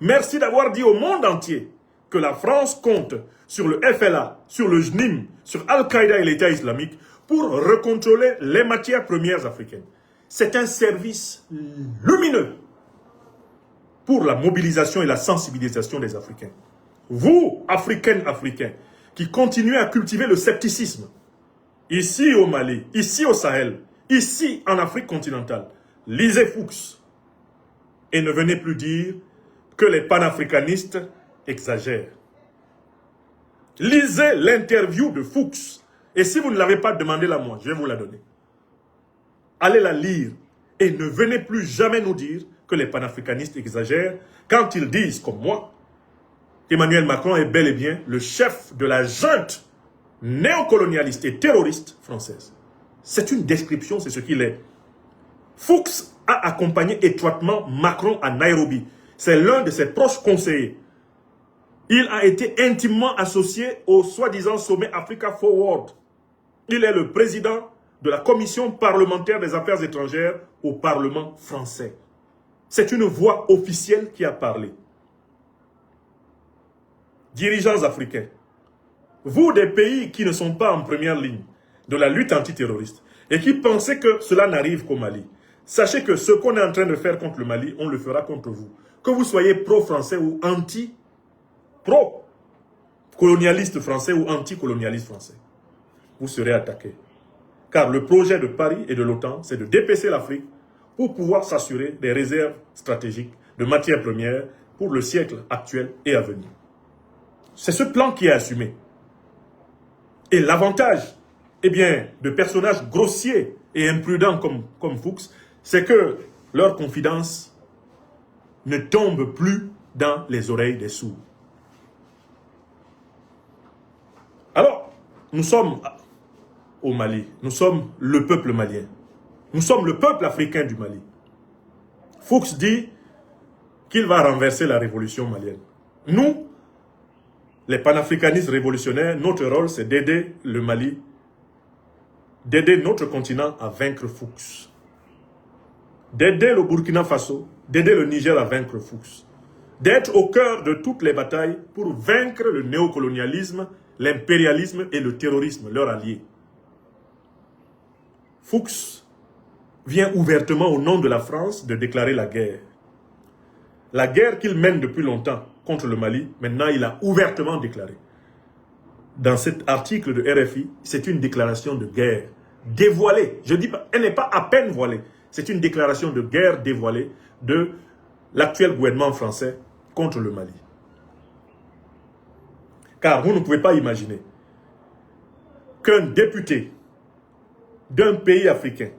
Merci d'avoir dit au monde entier que la France compte sur le FLA, sur le JNIM, sur Al-Qaïda et l'État islamique pour recontrôler les matières premières africaines. C'est un service lumineux pour la mobilisation et la sensibilisation des Africains. Vous, Africaines, Africains, qui continuez à cultiver le scepticisme, ici au Mali, ici au Sahel, ici en Afrique continentale, lisez Fuchs et ne venez plus dire que les panafricanistes exagèrent. Lisez l'interview de Fuchs. Et si vous ne l'avez pas, demandez-la moi, je vais vous la donner. Allez la lire et ne venez plus jamais nous dire que les panafricanistes exagèrent quand ils disent, comme moi, qu'Emmanuel Macron est bel et bien le chef de la junte néocolonialiste et terroriste française. C'est une description, c'est ce qu'il est. Fuchs a accompagné étroitement Macron à Nairobi. C'est l'un de ses proches conseillers. Il a été intimement associé au soi-disant sommet Africa Forward. Il est le président de la commission parlementaire des affaires étrangères au Parlement français. C'est une voix officielle qui a parlé. Dirigeants africains, vous des pays qui ne sont pas en première ligne de la lutte antiterroriste et qui pensez que cela n'arrive qu'au Mali, sachez que ce qu'on est en train de faire contre le Mali, on le fera contre vous. Que vous soyez pro-français ou pro-colonialiste français ou anti-colonialiste français, vous serez attaqués. Car le projet de Paris et de l'OTAN, c'est de dépecer l'Afrique pour pouvoir s'assurer des réserves stratégiques de matières premières pour le siècle actuel et à venir. C'est ce plan qui est assumé. Et l'avantage, eh bien, de personnages grossiers et imprudents comme Fuchs, c'est que leur confidence ne tombe plus dans les oreilles des sourds. Alors, nous sommes au Mali, nous sommes le peuple malien, nous sommes le peuple africain du Mali. Fuchs dit qu'il va renverser la révolution malienne. Nous, les panafricanistes révolutionnaires, notre rôle c'est d'aider le Mali, d'aider notre continent à vaincre Fuchs, d'aider le Burkina Faso, d'aider le Niger à vaincre Fuchs, d'être au cœur de toutes les batailles pour vaincre le néocolonialisme, l'impérialisme et le terrorisme, leurs alliés. Fuchs vient ouvertement au nom de la France de déclarer la guerre. La guerre qu'il mène depuis longtemps contre le Mali, maintenant il a ouvertement déclaré. Dans cet article de RFI, c'est une déclaration de guerre dévoilée. Je dis pas, elle n'est pas à peine voilée. C'est une déclaration de guerre dévoilée de l'actuel gouvernement français contre le Mali. Car vous ne pouvez pas imaginer qu'un député d'un pays africain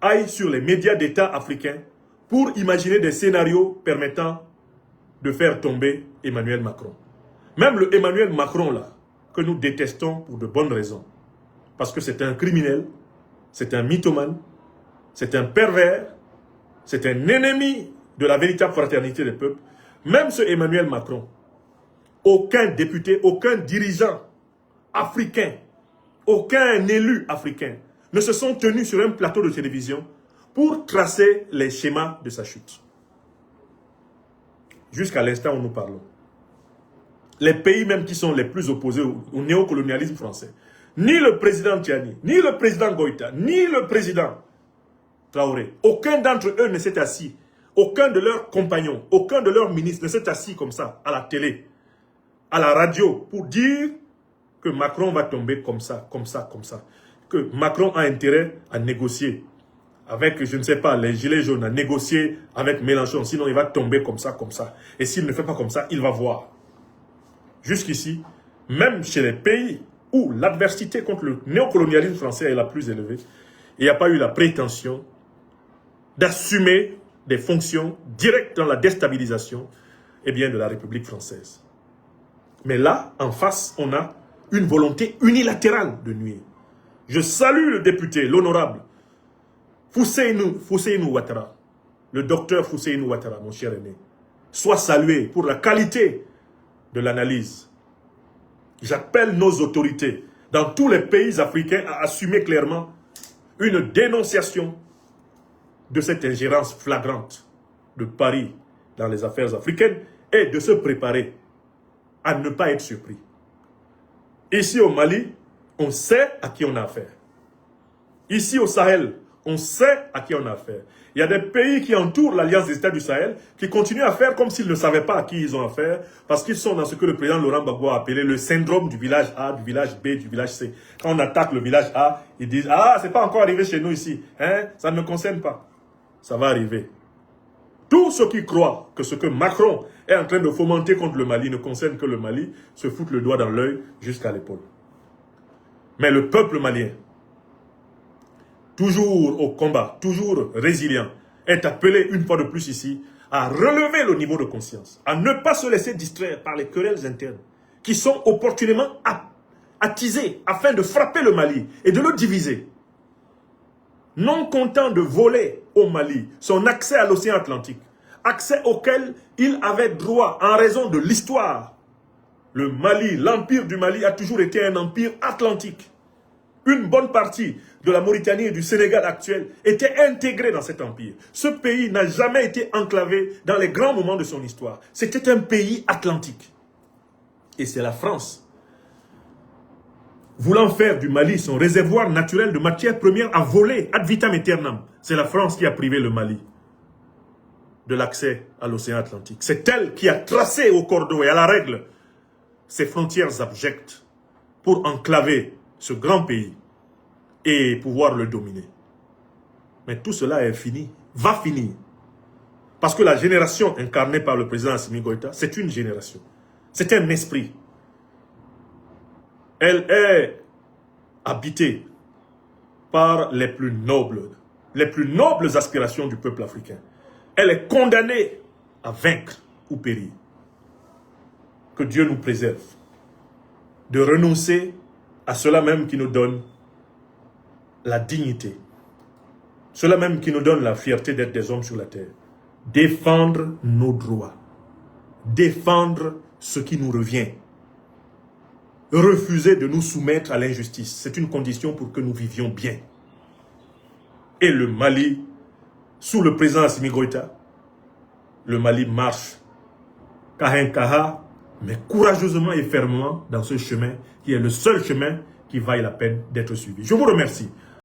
aille sur les médias d'État africains pour imaginer des scénarios permettant de faire tomber Emmanuel Macron. Même le Emmanuel Macron là, que nous détestons pour de bonnes raisons. Parce que c'est un criminel, c'est un mythomane, c'est un pervers, c'est un ennemi de la véritable fraternité des peuples. Même ce Emmanuel Macron, aucun député, aucun dirigeant africain, aucun élu africain ne se sont tenus sur un plateau de télévision pour tracer les schémas de sa chute. Jusqu'à l'instant où nous parlons. Les pays même qui sont les plus opposés au néocolonialisme français, ni le président Tiani, ni le président Goïta, ni le président Traoré, aucun d'entre eux ne s'est assis, aucun de leurs compagnons, aucun de leurs ministres ne s'est assis comme ça, à la télé, à la radio, pour dire que Macron va tomber comme ça, comme ça, comme ça. Que Macron a intérêt à négocier avec, je ne sais pas, les gilets jaunes, à négocier avec Mélenchon, sinon il va tomber comme ça, comme ça. Et s'il ne fait pas comme ça, il va voir. Jusqu'ici, même chez les pays où l'adversité contre le néocolonialisme français est la plus élevée, il n'y a pas eu la prétention d'assumer des fonctions directes dans la déstabilisation de la République française. Mais là, en face, on a une volonté unilatérale de nuire. Je salue le député, l'honorable Fousseynou Ouattara, le docteur Fousseynou Ouattara, mon cher aîné. Soit salué pour la qualité de l'analyse. J'appelle nos autorités dans tous les pays africains à assumer clairement une dénonciation de cette ingérence flagrante de Paris dans les affaires africaines et de se préparer à ne pas être surpris. Ici au Mali, on sait à qui on a affaire. Ici au Sahel, On sait à qui on a affaire. Il y a des pays qui entourent l'Alliance des États du Sahel qui continuent à faire comme s'ils ne savaient pas à qui ils ont affaire parce qu'ils sont dans ce que le président Laurent Gbagbo a appelé le syndrome du village A, du village B, du village C. Quand on attaque le village A, ils disent « Ah, c'est pas encore arrivé chez nous ici. Hein? Ça ne me concerne pas. » Ça va arriver. Tous ceux qui croient que ce que Macron est en train de fomenter contre le Mali ne concerne que le Mali se foutent le doigt dans l'œil jusqu'à l'épaule. Mais le peuple malien, toujours au combat, toujours résilient, est appelé une fois de plus ici à relever le niveau de conscience, à ne pas se laisser distraire par les querelles internes qui sont opportunément attisées afin de frapper le Mali et de le diviser. Non content de voler au Mali son accès à l'océan Atlantique, accès auquel il avait droit en raison de l'histoire. Le Mali, l'empire du Mali a toujours été un empire atlantique. Une bonne partie de la Mauritanie et du Sénégal actuel était intégrée dans cet empire. Ce pays n'a jamais été enclavé dans les grands moments de son histoire. C'était un pays atlantique. Et c'est la France, voulant faire du Mali son réservoir naturel de matières premières à voler ad vitam aeternam. C'est la France qui a privé le Mali de l'accès à l'océan Atlantique. C'est elle qui a tracé au cordeau et à la règle ses frontières abjectes pour enclaver ce grand pays et pouvoir le dominer. Mais tout cela est fini, va finir. Parce que la génération incarnée par le président Assimi Goïta, c'est une génération. C'est un esprit. Elle est habitée par les plus nobles aspirations du peuple africain. Elle est condamnée à vaincre ou périr. Que Dieu nous préserve de renoncer à cela même qui nous donne la dignité, cela même qui nous donne la fierté d'être des hommes sur la terre. Défendre nos droits, défendre ce qui nous revient. Refuser de nous soumettre à l'injustice. C'est une condition pour que nous vivions bien. Et le Mali, sous le président Assimi Goïta, le Mali marche kaha, mais courageusement et fermement dans ce chemin qui est le seul chemin qui vaille la peine d'être suivi. Je vous remercie.